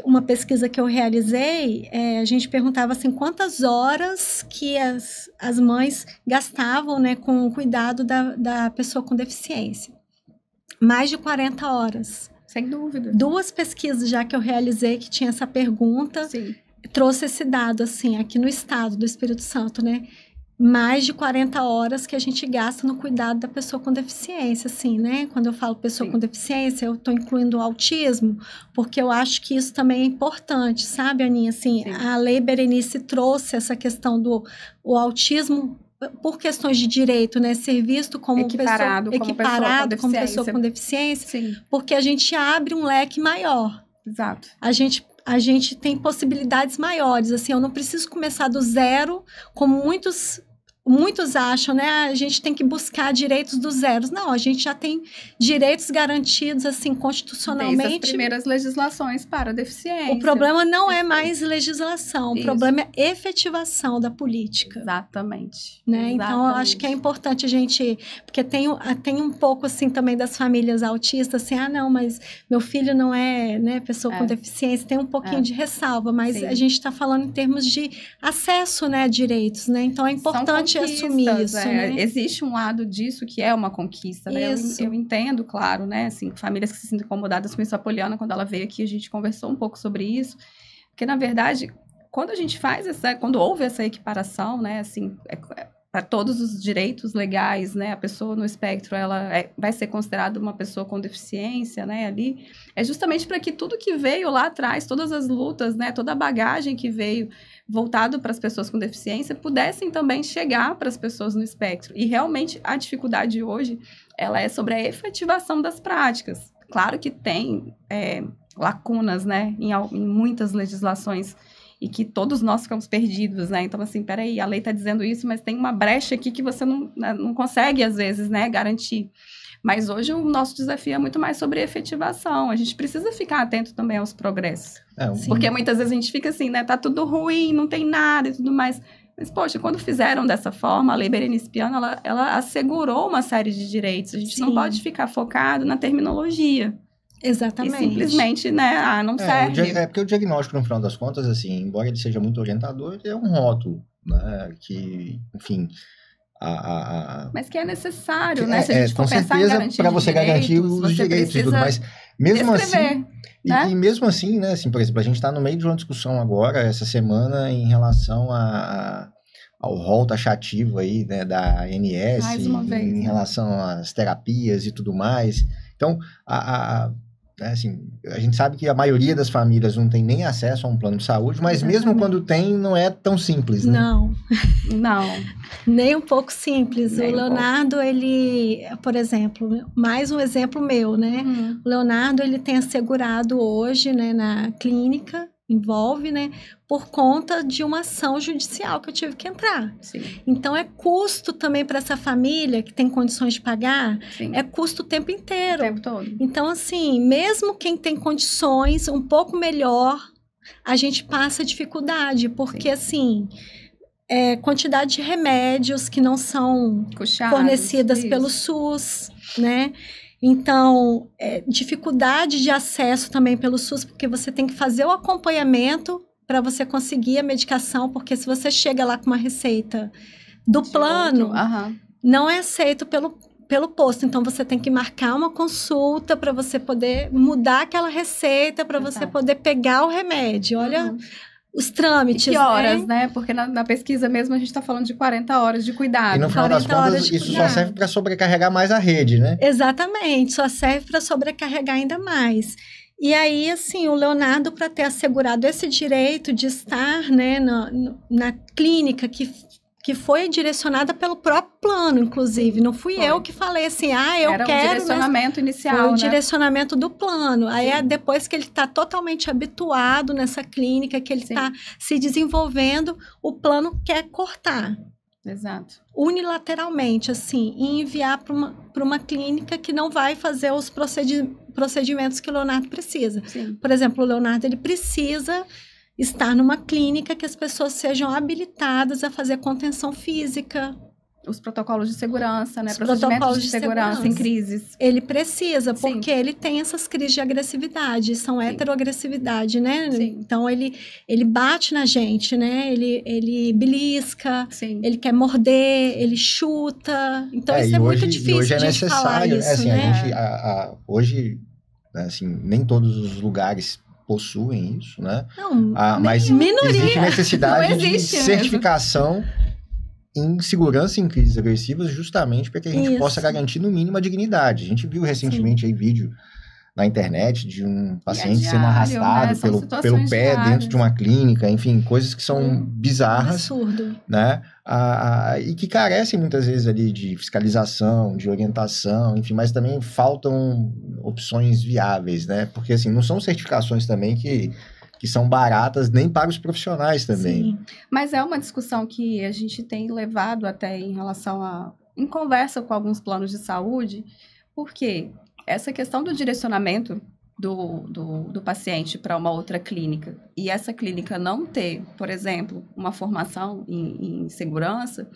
uma pesquisa que eu realizei, a gente perguntava assim, quantas horas que as mães gastavam, né, com o cuidado da pessoa com deficiência. Mais de 40 horas. Sem dúvida. 2 pesquisas já que eu realizei que tinha essa pergunta, trouxe esse dado, assim, aqui no estado do Espírito Santo, né? Mais de 40 horas que a gente gasta no cuidado da pessoa com deficiência, assim, né? Quando eu falo pessoa com deficiência, eu estou incluindo o autismo, porque eu acho que isso também é importante, sabe, Aninha? Assim, a Lei Berenice trouxe essa questão do autismo por questões de direito, né? Ser visto como equiparado como pessoa com deficiência, porque a gente abre um leque maior. Exato. A gente tem possibilidades maiores, assim, eu não preciso começar do zero, como muitos acham, né? A gente tem que buscar direitos do zero. Não, a gente já tem direitos garantidos, assim, constitucionalmente. Desde as primeiras legislações para a deficiência. O problema não é mais legislação, o problema é efetivação da política. Exatamente. Né? Então, eu acho que é importante a gente... Porque tem um pouco, assim, também das famílias autistas, assim, não, mas meu filho não é, né, pessoa com deficiência, tem um pouquinho de ressalva, mas a gente está falando em termos de acesso, né, a direitos, né? Então, é importante gente assumir isso, né? Existe um lado disso que é uma conquista, né? Eu entendo, claro, né? Assim, famílias que se sentem incomodadas com isso. A Poliana, quando ela veio aqui, a gente conversou um pouco sobre isso. Porque, na verdade, quando a gente quando houve essa equiparação, né? Assim, para todos os direitos legais, né? A pessoa no espectro, ela vai ser considerada uma pessoa com deficiência, né? Ali, é justamente para que tudo que veio lá atrás, todas as lutas, né? Toda a bagagem que veio voltado para as pessoas com deficiência, pudessem também chegar para as pessoas no espectro. E realmente a dificuldade hoje, ela é sobre a efetivação das práticas. Claro que tem lacunas, né? Em muitas legislações, e que todos nós ficamos perdidos, né? Então, assim, peraí, a lei está dizendo isso, mas tem uma brecha aqui que você não consegue, às vezes, né, garantir. Mas hoje o nosso desafio é muito mais sobre efetivação. A gente precisa ficar atento também aos progressos. Porque muitas vezes a gente fica assim, né? Tá tudo ruim, não tem nada e tudo mais. Mas, poxa, quando fizeram dessa forma, a Lei Berenice Piana, ela assegurou uma série de direitos. A gente não pode ficar focado na terminologia. Exatamente. E simplesmente, né, não serve. Porque o diagnóstico, no final das contas, assim, embora ele seja muito orientador, ele é um rótulo, né, que, enfim... Mas que é necessário, né, se a gente for pensar em garantir para você garantir os direitos e tudo mais. Mesmo assim, né? e mesmo assim, né, assim, por exemplo, a gente está no meio de uma discussão agora, essa semana, em relação ao rol taxativo aí, né, da ANS, em relação às terapias e tudo mais. Então, assim, a gente sabe que a maioria das famílias não tem nem acesso a um plano de saúde, mas mesmo quando tem, não é tão simples, né? Não. Nem um pouco simples. O Leonardo, ele, por exemplo, mais um exemplo meu, né? O Leonardo, ele tem assegurado hoje, né, na clínica, envolve, né, por conta de uma ação judicial que eu tive que entrar. Sim. Então, é custo também para essa família que tem condições de pagar, é custo o tempo inteiro. O tempo todo. Então, assim, mesmo quem tem condições um pouco melhor, a gente passa dificuldade, porque, assim, quantidade de remédios que não são fornecidas pelo SUS, né? Então, dificuldade de acesso também pelo SUS, porque você tem que fazer o acompanhamento para você conseguir a medicação, porque se você chega lá com uma receita do plano, não é aceito pelo posto. Então, você tem que marcar uma consulta para você poder mudar aquela receita, para você poder pegar o remédio. Olha... os trâmites, e que horas, né? Porque na pesquisa mesmo a gente está falando de 40 horas de cuidado. E no final das contas, isso só serve para sobrecarregar mais a rede, né? Exatamente, só serve para sobrecarregar ainda mais. E aí, assim, o Leonardo, para ter assegurado esse direito de estar, né, na clínica que foi direcionada pelo próprio plano, inclusive. Não fui eu que falei assim, eu quero... Era o direcionamento inicial, foi o direcionamento do plano. Aí, depois que ele está totalmente habituado nessa clínica, que ele está se desenvolvendo, o plano quer cortar. Exato. Unilateralmente, assim, e enviar para uma clínica que não vai fazer os procedimentos que o Leonardo precisa. Sim. Por exemplo, o Leonardo, ele precisa... estar numa clínica que as pessoas sejam habilitadas a fazer contenção física. Os protocolos de segurança, né? Procedimentos de segurança em crises. Ele precisa, porque ele tem essas crises de agressividade, são heteroagressividade, né? Sim. Então, ele bate na gente, né? Ele belisca, ele quer morder, ele chuta. Então, isso é muito difícil hoje de falar isso, assim, né? Hoje, assim, nem todos os lugares possuem isso, né? Não, mas minoria. Existe necessidade de certificação em segurança em crises agressivas, justamente para que a gente possa garantir, no mínimo, a dignidade. A gente viu recentemente aí vídeo na internet de um paciente sendo arrastado, né? pelo pé dentro de uma clínica, enfim, coisas que são bizarras. Absurdo. Né? E que carecem muitas vezes ali de fiscalização, de orientação, enfim, mas também faltam opções viáveis, né? Porque assim, não são certificações também que são baratas nem para os profissionais também. Sim. Mas é uma discussão que a gente tem levado até em relação em conversa com alguns planos de saúde, porque essa questão do direcionamento do paciente para uma outra clínica e essa clínica não ter, por exemplo, uma formação em segurança,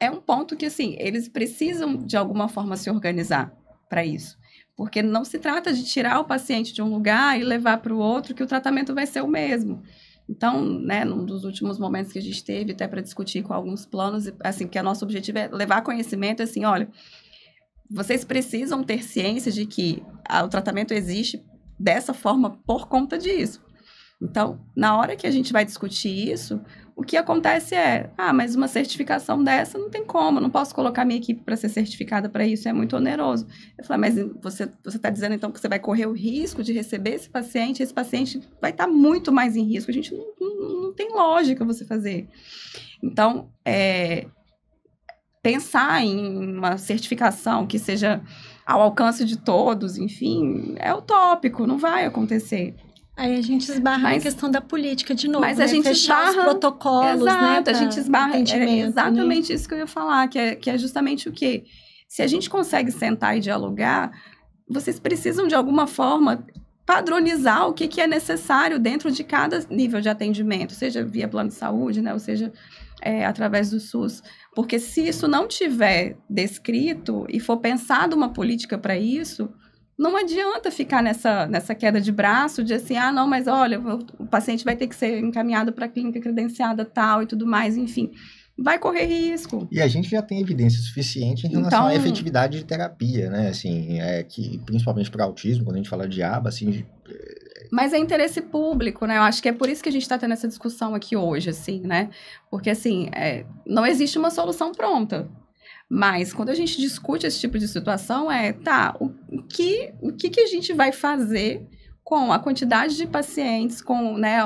é um ponto que, assim, eles precisam de alguma forma se organizar para isso. Porque não se trata de tirar o paciente de um lugar e levar para o outro, que o tratamento vai ser o mesmo. Então, né, num dos últimos momentos que a gente teve, até para discutir com alguns planos, assim, que o nosso objetivo é levar conhecimento, assim, olha, vocês precisam ter ciência de que o tratamento existe dessa forma por conta disso. Então, na hora que a gente vai discutir isso, o que acontece mas uma certificação dessa não tem como, eu não posso colocar minha equipe para ser certificada para isso, é muito oneroso. Eu falei, mas você está dizendo então que você vai correr o risco de receber esse paciente vai estar muito mais em risco, a gente não tem lógica você fazer. Então, pensar em uma certificação que seja ao alcance de todos, enfim, é utópico, não vai acontecer. Aí a gente esbarra na questão da política de novo, mas a gente fechar os protocolos, exato, né? A gente esbarra, exatamente, né? Isso que eu ia falar, que é justamente o quê? Se a gente consegue sentar e dialogar, vocês precisam, de alguma forma, padronizar o que é necessário dentro de cada nível de atendimento, seja via plano de saúde, né? Ou seja, através do SUS. Porque se isso não tiver descrito e for pensado uma política para isso, não adianta ficar nessa queda de braço de assim, não, mas olha, o paciente vai ter que ser encaminhado para a clínica credenciada tal e tudo mais, enfim, vai correr risco. E a gente já tem evidência suficiente em relação à efetividade de terapia, né, assim, que principalmente para autismo, quando a gente fala de aba, assim... Mas é interesse público, né? Eu acho que é por isso que a gente está tendo essa discussão aqui hoje, assim, né? Porque, assim, não existe uma solução pronta. Mas, quando a gente discute esse tipo de situação, o que a gente vai fazer com a quantidade de pacientes, com, né,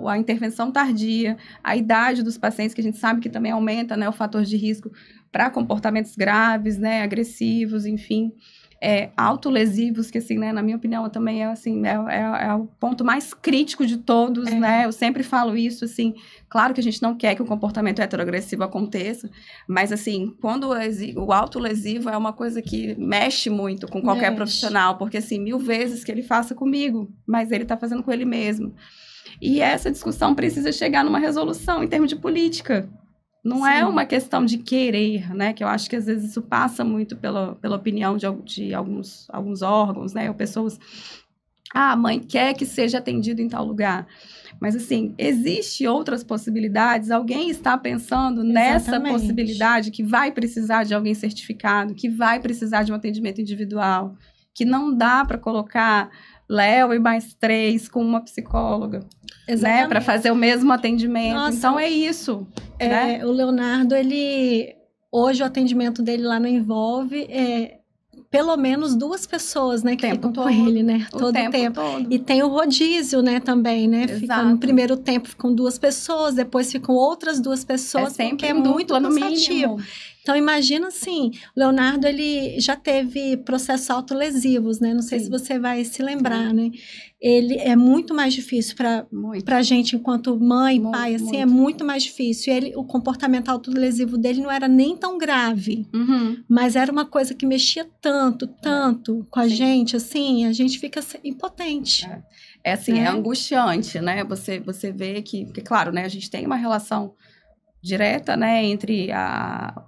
a intervenção tardia, a idade dos pacientes, que a gente sabe que também aumenta, né, o fator de risco para comportamentos graves, né, agressivos, enfim, autolesivos, que, assim, né, na minha opinião, também é o ponto mais crítico de todos, né? Eu sempre falo isso, assim, claro que a gente não quer que o comportamento heteroagressivo aconteça, mas, assim, quando o autolesivo é uma coisa que mexe muito com qualquer profissional, porque, assim, 1000 vezes que ele faça comigo, mas ele está fazendo com ele mesmo. E essa discussão precisa chegar numa resolução em termos de política. Não é uma questão de querer, né? Que eu acho que às vezes isso passa muito pela opinião de alguns órgãos, né? Ou pessoas, a mãe quer que seja atendido em tal lugar. Mas, assim, existe outras possibilidades? Alguém está pensando nessa possibilidade que vai precisar de alguém certificado, que vai precisar de um atendimento individual, que não dá para colocar Léo e mais 3 com uma psicóloga, né, para fazer o mesmo atendimento. Nossa, então, é isso. Né? O Leonardo, hoje o atendimento dele lá no Envolve pelo menos 2 pessoas, né, que ficam com ele, né, todo o tempo. E tem o rodízio, né, também, né, fica, no primeiro tempo ficam 2 pessoas, depois ficam outras 2 pessoas, porque é muito cansativo. Então, imagina assim, o Leonardo, ele já teve processos autolesivos, né? Não sei se você vai se lembrar, né? Ele é muito mais difícil para a gente, enquanto mãe, pai, assim, é muito mais difícil. E o comportamento autolesivo dele não era nem tão grave, mas era uma coisa que mexia tanto com a gente, assim, a gente fica impotente. É angustiante, né? Você vê que, claro, né, a gente tem uma relação direta, né, entre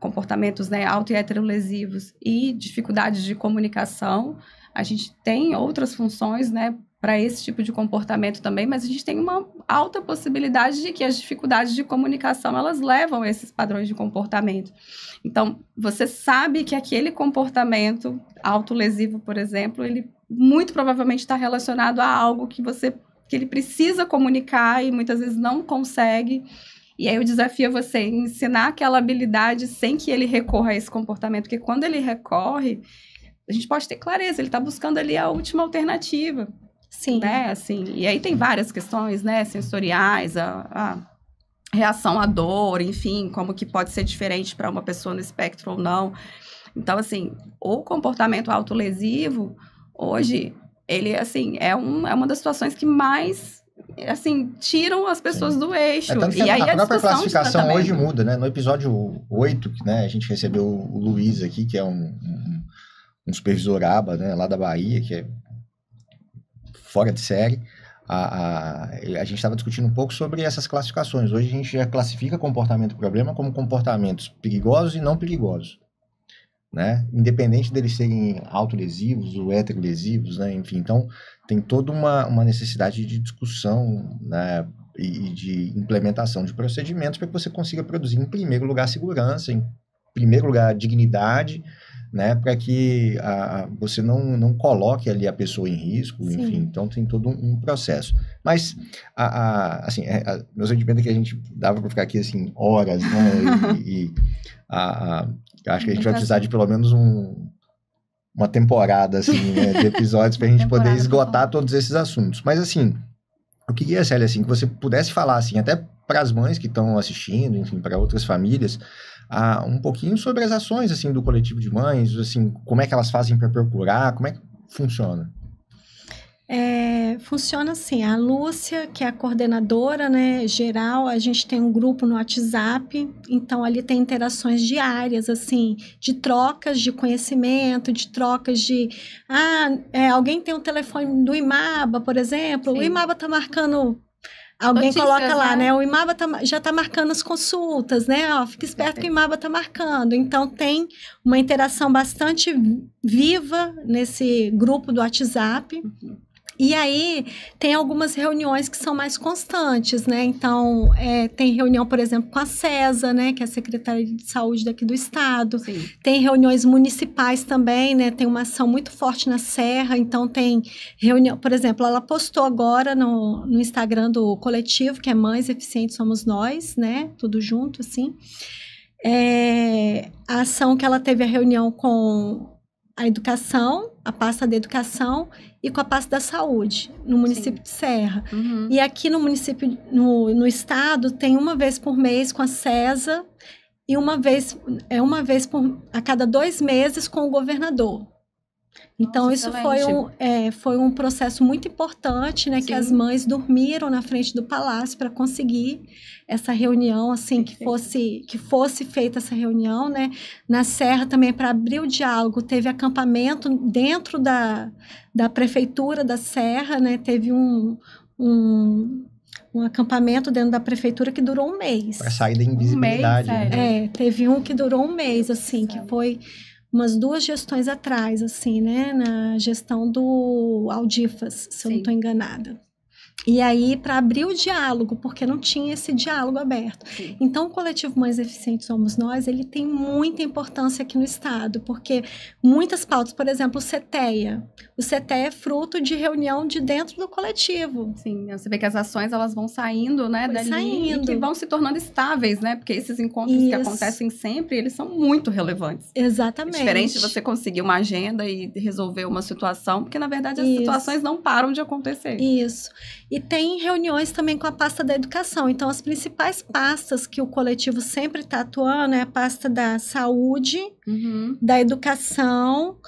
comportamentos, né, auto e heterolesivos e dificuldades de comunicação. A gente tem outras funções, né, para esse tipo de comportamento também, mas a gente tem uma alta possibilidade de que as dificuldades de comunicação, elas levam a esses padrões de comportamento. Então, você sabe que aquele comportamento autolesivo, por exemplo, ele muito provavelmente está relacionado a algo que ele precisa comunicar e muitas vezes não consegue. E aí o desafio é você ensinar aquela habilidade sem que ele recorra a esse comportamento, porque quando ele recorre, a gente pode ter clareza, ele está buscando ali a última alternativa. Sim. Né? Assim, e aí tem várias questões, né, sensoriais, a reação à dor, enfim, como que pode ser diferente para uma pessoa no espectro ou não. Então, assim, o comportamento autolesivo, hoje, ele, assim, é uma das situações que mais... assim, tiram as pessoas do eixo. Tanto que e aí a própria classificação hoje muda, né? No episódio 8, né, a gente recebeu o Luiz aqui, que é um supervisor aba, né, lá da Bahia, que é fora de série. A gente estava discutindo um pouco sobre essas classificações. Hoje a gente já classifica comportamento problema como comportamentos perigosos e não perigosos, né? Independente deles serem autolesivos ou heterolesivos, né? Enfim, então tem toda uma necessidade de discussão, né, e de implementação de procedimentos para que você consiga produzir, em primeiro lugar, segurança, em primeiro lugar, dignidade, né, para que você não coloque ali a pessoa em risco, Sim. enfim, então tem todo um processo. Mas, assim, meu sentimento é que a gente dava para ficar aqui, assim, horas, né, acho que a gente vai precisar de pelo menos uma temporada, assim, né, de episódios para a gente poder esgotar todos esses assuntos. Mas, assim, eu queria, Célia, assim, que você pudesse falar, assim, até para as mães que estão assistindo, enfim, para outras famílias, um pouquinho sobre as ações, assim, do coletivo de mães, assim, como é que elas fazem para procurar, como é que funciona? Funciona assim, a Lúcia, que é a coordenadora, né, geral, a gente tem um grupo no WhatsApp, então ali tem interações diárias, assim, de trocas de conhecimento, de trocas de, alguém tem um telefone do IMABA, por exemplo, Sim. O IMABA tá marcando... Alguém notícias, coloca lá, né? O IMABA já está marcando as consultas, né? Ó, fica esperto que o IMABA está marcando. Então, tem uma interação bastante viva nesse grupo do WhatsApp. E aí, tem algumas reuniões que são mais constantes, né? Então, tem reunião, por exemplo, com a CESA, né? Que é a Secretaria de Saúde daqui do Estado. Sim. Tem reuniões municipais também, né? Tem uma ação muito forte na Serra. Então, tem reunião... Por exemplo, ela postou agora no Instagram do coletivo, que é Mães Eficientes Somos Nós, né? Tudo junto, assim. A ação que ela teve a reunião com a educação, a pasta da educação e com a pasta da saúde, no município Sim. de Serra. Uhum. E aqui no município, no estado, tem uma vez por mês com a CESA e uma vez a cada 2 meses com o governador. Então, nossa, isso foi um processo muito importante, né? Sim. Que as mães dormiram na frente do palácio para conseguir essa reunião, assim, que fosse feita essa reunião, né? Na Serra também, para abrir o diálogo, teve acampamento dentro da prefeitura da Serra, né? Teve um acampamento dentro da prefeitura que durou 1 mês. Para sair da invisibilidade. 1 mês, né? Teve um que durou 1 mês, assim, que foi... umas 2 gestões atrás, assim, né? Na gestão do Aldifas, se eu não estou enganada. E aí, para abrir o diálogo, porque não tinha esse diálogo aberto. Sim. Então, o coletivo Mães Eficientes Somos Nós, ele tem muita importância aqui no Estado, porque muitas pautas, por exemplo, o CETEA. O CETEA é fruto de reunião de dentro do coletivo. Sim, você vê que as ações, elas vão saindo, né, dali, e que vão se tornando estáveis, né? Porque esses encontros que acontecem sempre, eles são muito relevantes. Exatamente. É diferente de você conseguir uma agenda e resolver uma situação, porque, na verdade, as situações não param de acontecer. Isso. E tem reuniões também com a pasta da educação. Então, as principais pastas que o coletivo sempre está atuando é a pasta da saúde, da educação.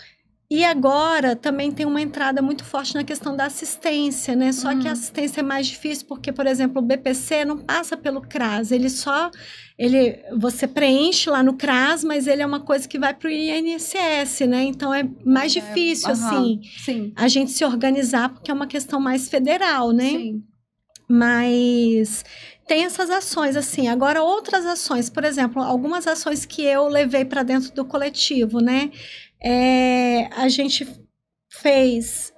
E agora também tem uma entrada muito forte na questão da assistência, né? Só que a assistência é mais difícil porque, por exemplo, o BPC não passa pelo CRAS. Você preenche lá no CRAS, mas ele é uma coisa que vai para o INSS, né? Então, é mais difícil, assim, Sim. a gente se organizar, porque é uma questão mais federal, né? Sim. Mas tem essas ações, assim. Agora, outras ações, por exemplo, algumas ações que eu levei para dentro do coletivo, né? A gente fez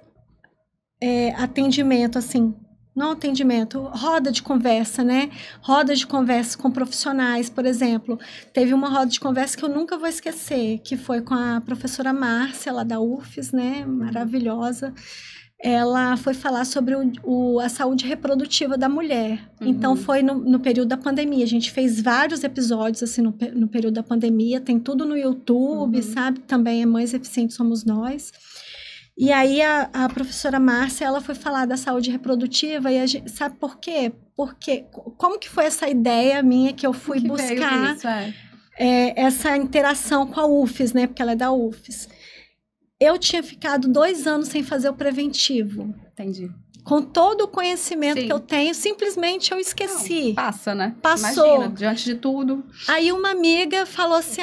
atendimento, assim... Não atendimento, roda de conversa, né? Roda de conversa com profissionais, por exemplo. Teve uma roda de conversa que eu nunca vou esquecer, que foi com a professora Márcia, lá da UFES, né? Maravilhosa. Ela foi falar sobre a saúde reprodutiva da mulher. Então, foi no período da pandemia. A gente fez vários episódios, assim, no período da pandemia. Tem tudo no YouTube, sabe? Também é Mães Eficientes Somos Nós. E aí, a professora Márcia, ela foi falar da saúde reprodutiva e a gente, sabe por quê? Porque, como que foi essa ideia minha que eu fui buscar essa interação com a UFES, né? Porque ela é da UFES. Eu tinha ficado 2 anos sem fazer o preventivo. Entendi. Com todo o conhecimento que eu tenho, simplesmente eu esqueci. Não, passa, né? Passou. Imagina, diante de tudo. Aí uma amiga falou assim,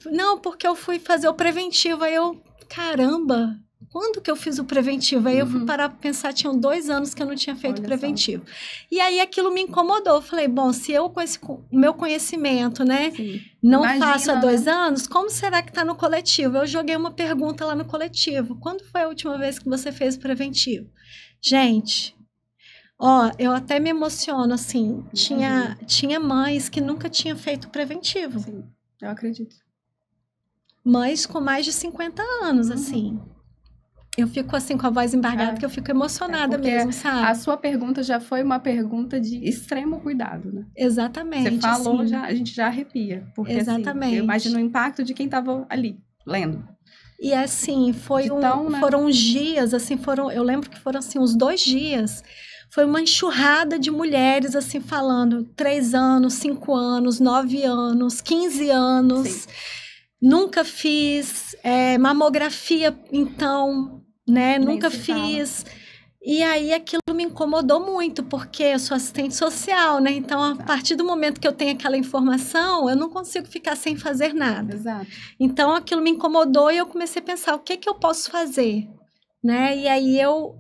não, porque eu fui fazer o preventivo. Aí eu, caramba... Quando que eu fiz o preventivo? Aí eu fui parar para pensar, tinham 2 anos que eu não tinha feito o preventivo. E aí aquilo me incomodou. Eu falei, bom, se eu com o meu conhecimento, né, não faço há 2 anos, como será que está no coletivo? Eu joguei uma pergunta lá no coletivo. Quando foi a última vez que você fez o preventivo? Gente, Ó, eu até me emociono, assim, tinha mães que nunca tinham feito preventivo. Sim, eu acredito. Mães com mais de 50 anos, assim. Eu fico assim com a voz embargada, porque eu fico emocionada mesmo, sabe? A sua pergunta já foi uma pergunta de extremo cuidado, né? Exatamente. Você falou, assim, a gente já arrepia. Porque, exatamente. assim, eu imagino o impacto de quem estava ali, lendo. E assim, foram uns dias, assim, eu lembro que foram assim, uns 2 dias. Foi uma enxurrada de mulheres, assim, falando 3 anos, 5 anos, 9 anos, 15 anos. Sim. Nunca fiz mamografia, então, né? Nunca fiz. E aí aquilo me incomodou muito, porque eu sou assistente social, né? Então, a partir do momento que eu tenho aquela informação, eu não consigo ficar sem fazer nada. Exato. Então, aquilo me incomodou e eu comecei a pensar, o que eu posso fazer? Né? E aí eu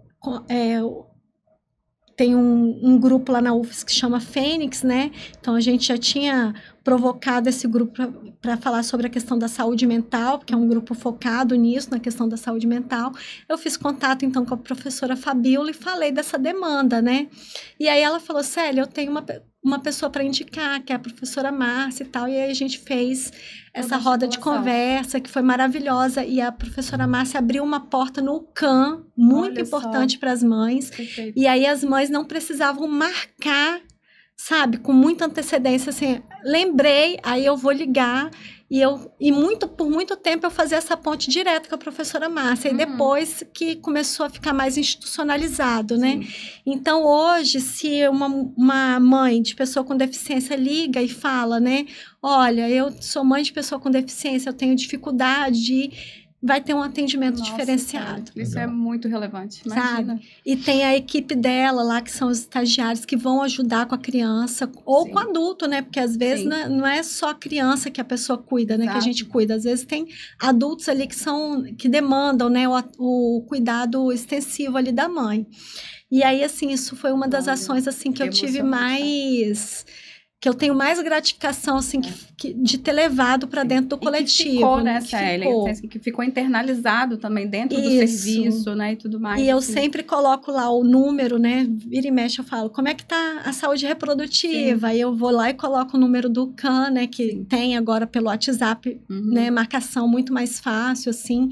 tenho um grupo lá na UFES que chama Fênix, né? Então, a gente já tinha provocado esse grupo para falar sobre a questão da saúde mental, porque é um grupo focado nisso, na questão da saúde mental. Eu fiz contato, então, com a professora Fabiola e falei dessa demanda, né? E aí ela falou, Célia, eu tenho uma pessoa para indicar, que é a professora Márcia e tal, e aí a gente fez essa roda de conversa, que foi maravilhosa, e a professora Márcia abriu uma porta no CAN, muito importante para as mães, Perfeito. E aí as mães não precisavam marcar, sabe, com muita antecedência, assim, lembrei, aí eu vou ligar, por muito tempo eu fazia essa ponte direto com a professora Márcia, e depois que começou a ficar mais institucionalizado, né? Então, hoje, se uma mãe de pessoa com deficiência liga e fala, né, olha, eu sou mãe de pessoa com deficiência, eu tenho dificuldade vai ter um atendimento diferenciado. Cara, isso é muito relevante, imagina. Sabe? E tem a equipe dela lá, que são os estagiários, que vão ajudar com a criança, ou com o adulto, né? Porque às vezes não é só a criança que a pessoa cuida, né? Que a gente cuida. Às vezes tem adultos ali que demandam, né? O cuidado extensivo ali da mãe. E aí, assim, isso foi uma das ações, assim, que eu tive mais... que eu tenho mais gratificação, assim, de ter levado para dentro do coletivo. Que ficou, né, Célia? Que ficou internalizado também dentro do serviço, né, e tudo mais. E eu sempre coloco lá o número, né, vira e mexe, eu falo, como é que tá a saúde reprodutiva? Aí eu vou lá e coloco o número do CAN, né, que tem agora pelo WhatsApp, né, marcação muito mais fácil, assim.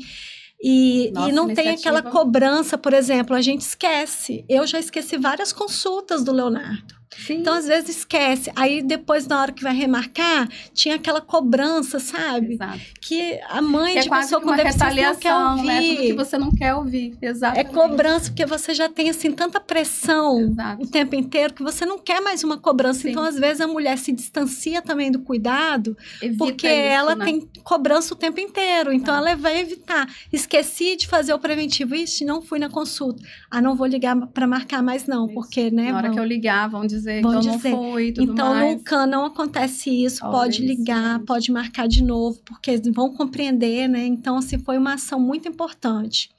E não tem aquela cobrança, por exemplo, a gente esquece. Eu já esqueci várias consultas do Leonardo. Sim. Então, às vezes, esquece. Aí, depois, na hora que vai remarcar, tinha aquela cobrança, sabe? Exato. Que a mãe de pessoa com deficiência não quer ouvir. Né? Tudo que você não quer ouvir. Exatamente. É cobrança, porque você já tem, assim, tanta pressão o tempo inteiro que você não quer mais uma cobrança. Sim. Então, às vezes, a mulher se distancia também do cuidado, porque ela tem cobrança o tempo inteiro. Então, ela vai evitar. Esqueci de fazer o preventivo. Ixi, não fui na consulta. Não vou ligar para marcar mais não, porque, né? Na hora que eu ligar, vão dizer que eu não fui e tudo então, mais. No CAN não acontece isso, pode ligar, pode marcar de novo, porque eles vão compreender, né? Então, assim, foi uma ação muito importante.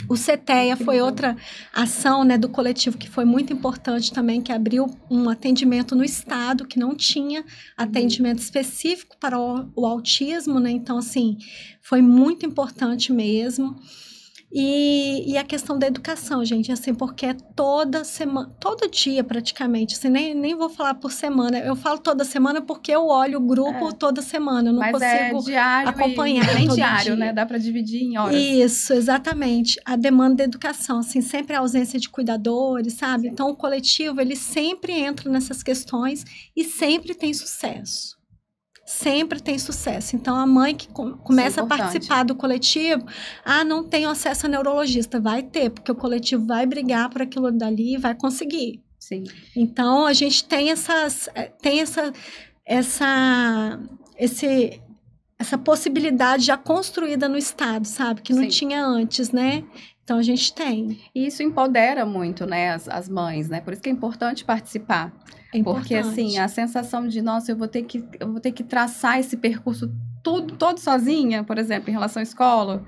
O CETEA foi outra ação, né, do coletivo que foi muito importante também, que abriu um atendimento no estado que não tinha atendimento específico para o autismo, né? Então, assim, foi muito importante mesmo. E a questão da educação, gente, assim, porque é toda semana, todo dia praticamente, assim, nem vou falar por semana, eu falo toda semana porque eu olho o grupo toda semana, eu não consigo acompanhar. Nem diário, né? Dá para dividir em horas. Isso, exatamente. A demanda da educação, assim, sempre a ausência de cuidadores, sabe? Sim. Então, o coletivo, ele sempre entra nessas questões e sempre tem sucesso. Sempre tem sucesso. Então, a mãe que começa a participar do coletivo, não tem acesso a neurologista. Vai ter, porque o coletivo vai brigar por aquilo dali e vai conseguir. Sim. Então, a gente tem essa possibilidade já construída no Estado, sabe? Que não tinha antes, né? Então, a gente tem. E isso empodera muito, né, as mães, né? Por isso que é importante participar. Porque, assim, a sensação de, nossa, eu vou ter que traçar esse percurso todo sozinha, por exemplo, em relação à escola,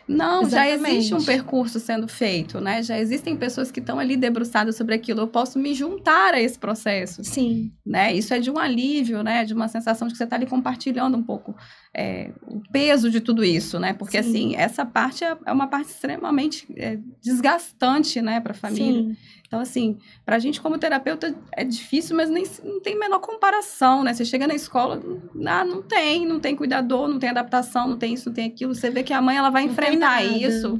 Não, Exatamente. já existe um percurso sendo feito, né? Já existem pessoas que estão ali debruçadas sobre aquilo. Eu posso me juntar a esse processo. Sim. Né? Isso é de um alívio, né? De uma sensação de que você está ali compartilhando um pouco o peso de tudo isso, né? Porque, Sim. assim, essa parte é uma parte extremamente desgastante, né? Para a família. Sim. Então, assim, para a gente como terapeuta é difícil, mas não tem a menor comparação, né? Você chega na escola, não tem cuidador, não tem adaptação, não tem isso, não tem aquilo. Você vê que a mãe, ela vai enfrentar isso.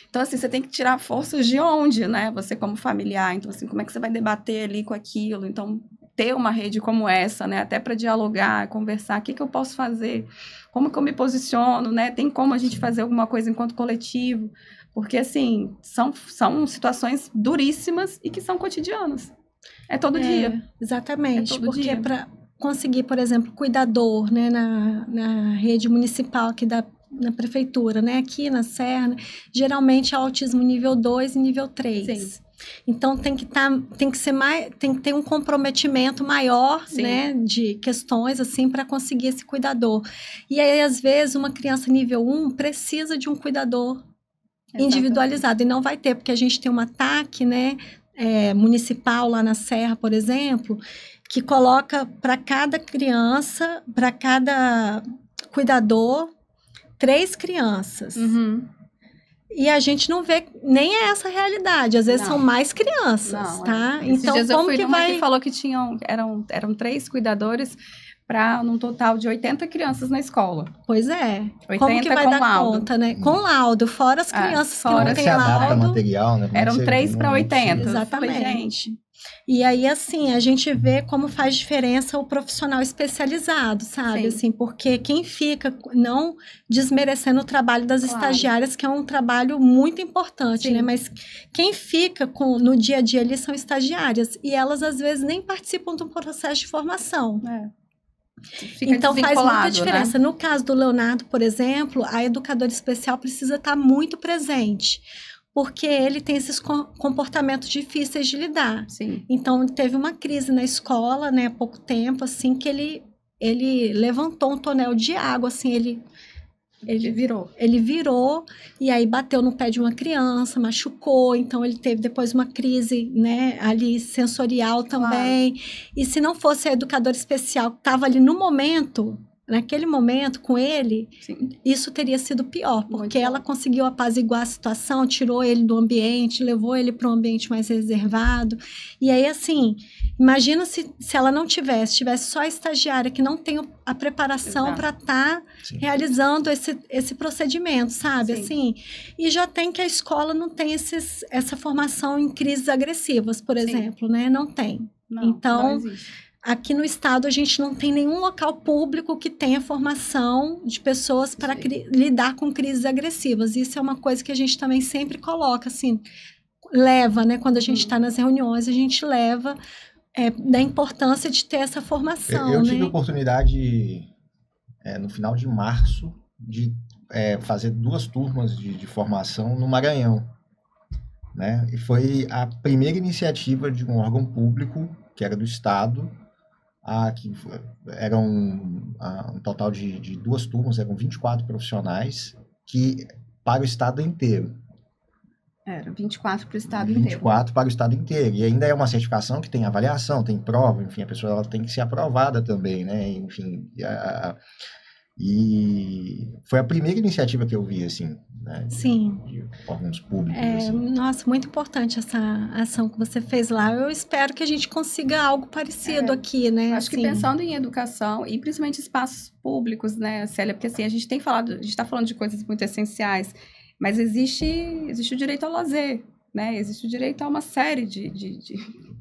Então, assim, você tem que tirar forças de onde, né? Você como familiar. Então, assim, como é que você vai debater ali com aquilo? Então, ter uma rede como essa, né? Até para dialogar, conversar. O que eu posso fazer? Como que eu me posiciono, né? Tem como a gente fazer alguma coisa enquanto coletivo? Porque, assim, são situações duríssimas e que são cotidianas. É todo dia. Exatamente. Porque para conseguir, por exemplo, cuidador, né, na rede municipal aqui na prefeitura, né, aqui na Serra, geralmente é autismo nível 2 e nível 3. Sim. Então tem que ter um comprometimento maior, sim, né, de questões assim para conseguir esse cuidador. E aí às vezes uma criança nível 1 precisa de um cuidador individualizado e não vai ter, porque a gente tem um ataque, né, municipal lá na Serra, por exemplo, que coloca para cada criança, para cada cuidador, 3 crianças. Uhum. E a gente não vê nem essa realidade. Às vezes são mais crianças, tá? Então, como que vai... que falou que eram 3 cuidadores para um total de 80 crianças na escola. Pois é. 80 como que vai dar laudo. Conta, né? Com laudo, fora as crianças que não têm laudo. Material, né? Eram 3 para 80. Exatamente. Falei, gente... E aí, assim, a gente vê como faz diferença o profissional especializado, sabe? Sim. Assim, porque quem fica, não desmerecendo o trabalho das estagiárias, que é um trabalho muito importante, sim, né? Mas quem fica no dia a dia ali são estagiárias. E elas, às vezes, nem participam do processo de formação. Então, faz muita diferença. Né? No caso do Leonardo, por exemplo, a educadora especial precisa estar muito presente, porque ele tem esses comportamentos difíceis de lidar. Sim. Então, teve uma crise na escola, né, há pouco tempo, assim, que ele levantou um tonel de água, assim, ele virou. Ele virou e aí bateu no pé de uma criança, machucou, então ele teve depois uma crise, né, ali sensorial também. Claro. E se não fosse a educadora especial que estava ali no momento... Naquele momento, com ele, sim, isso teria sido pior, porque ela conseguiu apaziguar a situação, tirou ele do ambiente, levou ele para um ambiente mais reservado. E aí, assim, imagina se ela não tivesse só a estagiária que não tem a preparação para estar realizando esse procedimento, sabe? Sim. Assim, e já tem que a escola não tem essa formação em crises agressivas, por exemplo, né? Não tem. Não, então, não existe. Aqui no estado, a gente não tem nenhum local público que tenha formação de pessoas para lidar com crises agressivas. Isso é uma coisa que a gente também sempre coloca, assim, leva, né? Quando a gente está nas reuniões, a gente leva da importância de ter essa formação, Eu tive a oportunidade, no final de março, de fazer 2 turmas de formação no Maranhão, né? E foi a primeira iniciativa de um órgão público, que era do estado, que eram um total de 2 turmas, eram 24 profissionais, que para o estado inteiro. Era 24 para o estado inteiro. 24 para o estado inteiro. E ainda é uma certificação que tem avaliação, tem prova, enfim, a pessoa ela tem que ser aprovada também, né? Enfim, e foi a primeira iniciativa que eu vi, assim, né? Sim. De órgãos públicos. Assim. Nossa, muito importante essa ação que você fez lá. Eu espero que a gente consiga algo parecido aqui, né? Acho que pensando em educação e principalmente espaços públicos, né, Célia? Porque assim, a gente está falando de coisas muito essenciais, mas existe o direito ao lazer, né? Existe o direito a uma série de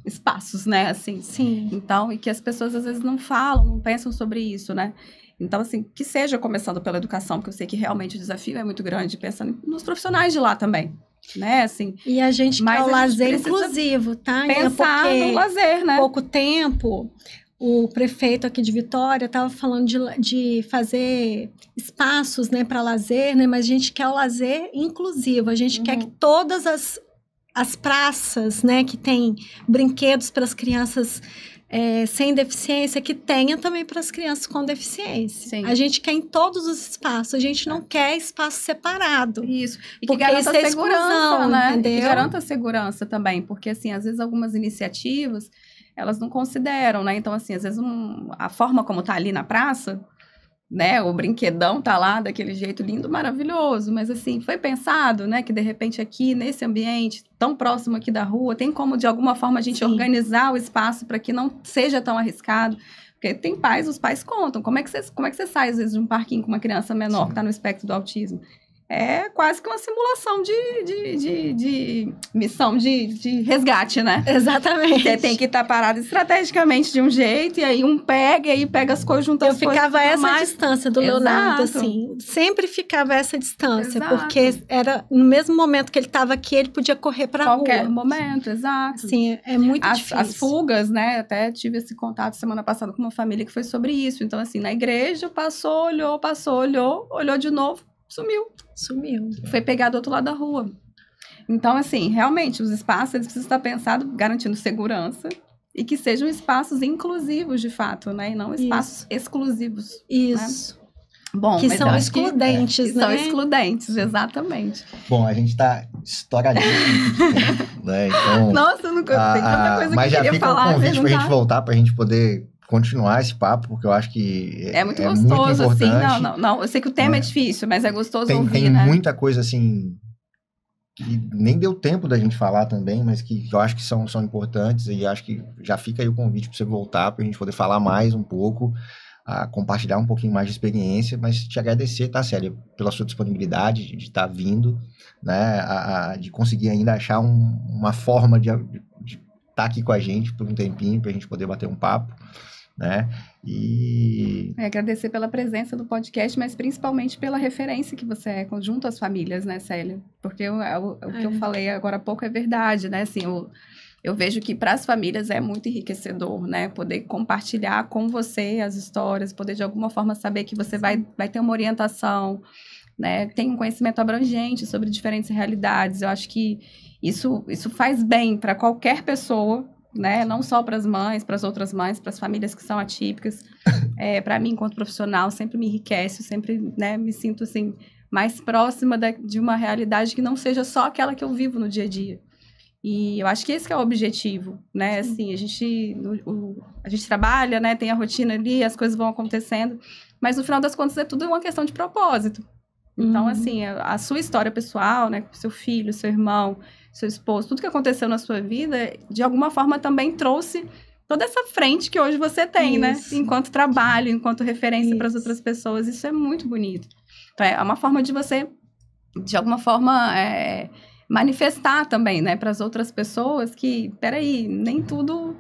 espaços, né? Assim. Sim. Então, e que as pessoas às vezes não falam, não pensam sobre isso, né? Então, assim, que seja começando pela educação, porque eu sei que realmente o desafio é muito grande, pensando nos profissionais de lá também, né, assim. E a gente quer o lazer inclusivo, tá? Pensar no lazer, né? Há pouco tempo, o prefeito aqui de Vitória estava falando de fazer espaços, né, para lazer, né? Mas a gente quer o lazer inclusivo, a gente quer que todas as praças, né, que tem brinquedos para as crianças sem deficiência, que tenha também para as crianças com deficiência. Sim. A gente quer em todos os espaços, a gente não quer espaço separado. Isso. E que garanta a segurança, né? Entendeu? E que garanta a segurança também, porque, assim, às vezes algumas iniciativas, elas não consideram, né? Então, assim, às vezes a forma como tá ali na praça, né? O brinquedão tá lá daquele jeito lindo, maravilhoso, mas, assim, foi pensado, né? Que, de repente, aqui, nesse ambiente tão próximo aqui da rua, tem como, de alguma forma, a gente organizar o espaço para que não seja tão arriscado. Porque tem pais, os pais contam. Como é que você sai, às vezes, de um parquinho com uma criança menor que está no espectro do autismo? É quase que uma simulação de missão de resgate, né? Exatamente. Você tem que estar parado estrategicamente de um jeito, e aí um pega, e aí pega as coisas juntas. Eu ficava essa distância do Leonardo, assim. Sempre ficava essa distância, porque era no mesmo momento que ele estava aqui, ele podia correr para a rua. Qualquer momento, exato. Sim, é muito difícil. As fugas, né? Até tive esse contato semana passada com uma família que foi sobre isso. Então, assim, na igreja, olhou de novo. Sumiu. Foi pegar do outro lado da rua. Então, assim, realmente, os espaços, eles precisam estar pensados garantindo segurança e que sejam espaços inclusivos, de fato, né? E não espaços exclusivos. Isso. Né? Bom, que são excludentes, né? São excludentes, exatamente. Bom, a gente tá estouradíssimo, né? Então, nossa, eu nunca tem tanta coisa mas que eu queria falar. Mas já fica um convite pra gente voltar, pra gente poder continuar esse papo, porque eu acho que é muito gostoso, muito assim. Não. Eu sei que o tema é difícil, mas é gostoso ouvir, tem né? muita coisa, assim, que nem deu tempo da gente falar também, mas que eu acho que são importantes, e acho que já fica aí o convite para você voltar, pra gente poder falar mais um pouco, compartilhar um pouquinho mais de experiência, mas te agradecer, tá, Célia, pela sua disponibilidade de estar vindo, né, de conseguir ainda achar uma forma de estar aqui com a gente por um tempinho, pra gente poder bater um papo, né? E agradecer pela presença do podcast, mas principalmente pela referência que você é junto às famílias, né, Célia? Porque o que eu falei agora há pouco é verdade, né? Assim, eu vejo que para as famílias é muito enriquecedor, né? Poder compartilhar com você as histórias, poder de alguma forma saber que você vai ter uma orientação, né? Tem um conhecimento abrangente sobre diferentes realidades. Eu acho que isso faz bem para qualquer pessoa, né? Não só para as mães, para as outras mães, para as famílias que são atípicas. Para mim, enquanto profissional, sempre me enriquece, sempre, né, me sinto assim, mais próxima de uma realidade que não seja só aquela que eu vivo no dia a dia. E eu acho que esse que é o objetivo, né? Assim, a gente trabalha, né? Tem a rotina ali, as coisas vão acontecendo, mas no final das contas é tudo uma questão de propósito. Então, assim, a sua história pessoal, né? Seu filho, seu irmão, seu esposo, tudo que aconteceu na sua vida, de alguma forma também trouxe toda essa frente que hoje você tem, né? Enquanto trabalho, enquanto referência para as outras pessoas. Isso é muito bonito. Então, é uma forma de você, de alguma forma, manifestar também, né? Para as outras pessoas que, peraí, nem tudo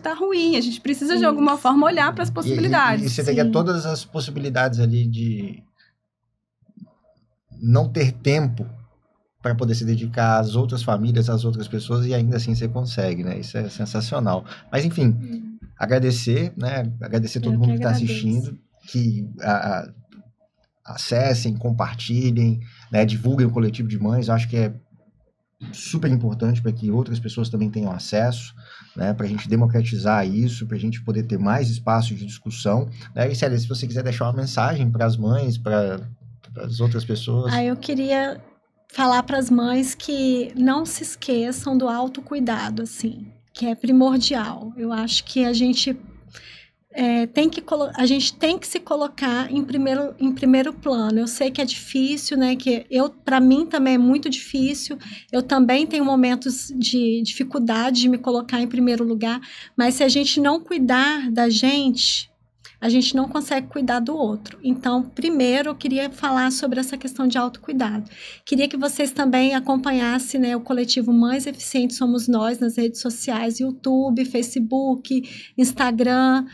tá ruim. A gente precisa, de alguma forma, olhar para as possibilidades. E você tem todas as possibilidades ali de não ter tempo para poder se dedicar às outras famílias, às outras pessoas, e ainda assim você consegue, né? Isso é sensacional. Mas, enfim, agradecer, né? Agradecer todo mundo que está assistindo, que acessem, compartilhem, né? Divulguem o Coletivo de Mães. Eu acho que é super importante para que outras pessoas também tenham acesso, né? Para a gente democratizar isso, para a gente poder ter mais espaço de discussão, né? E, Célia, se você quiser deixar uma mensagem para as mães, para as outras pessoas. Eu queria falar para as mães que não se esqueçam do autocuidado, assim, que é primordial. Eu acho que a gente tem que se colocar em primeiro plano. Eu sei que é difícil, né? Para mim também é muito difícil. Eu também tenho momentos de dificuldade de me colocar em primeiro lugar, mas se a gente não cuidar da gente, a gente não consegue cuidar do outro. Então, primeiro, eu queria falar sobre essa questão de autocuidado. Queria que vocês também acompanhassem, né, o coletivo Mães Eficientes Somos Nós nas redes sociais, YouTube, Facebook, Instagram.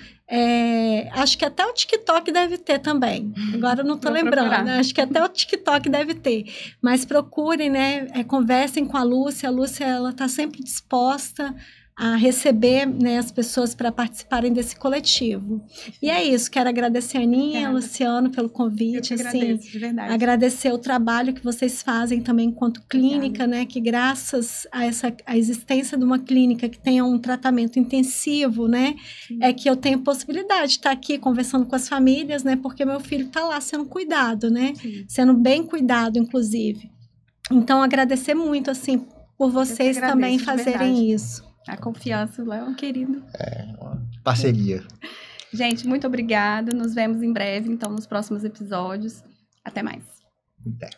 Acho que até o TikTok deve ter também. Agora eu não estou lembrando, né? Acho que até o TikTok deve ter. Mas procurem, né? Conversem com a Lúcia. A Lúcia, ela está sempre disposta a receber, né, as pessoas para participarem desse coletivo. E é isso, quero agradecer a Aninha, Luciano, pelo convite. Eu que agradeço, de verdade. Agradecer o trabalho que vocês fazem também enquanto clínica, né, que graças a existência de uma clínica que tenha um tratamento intensivo, né, é que eu tenho possibilidade de estar aqui conversando com as famílias, né, porque meu filho está lá sendo cuidado, né, sendo bem cuidado, inclusive. Então, agradecer muito, assim, por vocês também fazerem isso. A confiança, lá é um querido. É, uma parceria. Gente, muito obrigada. Nos vemos em breve, então, nos próximos episódios. Até mais. Até.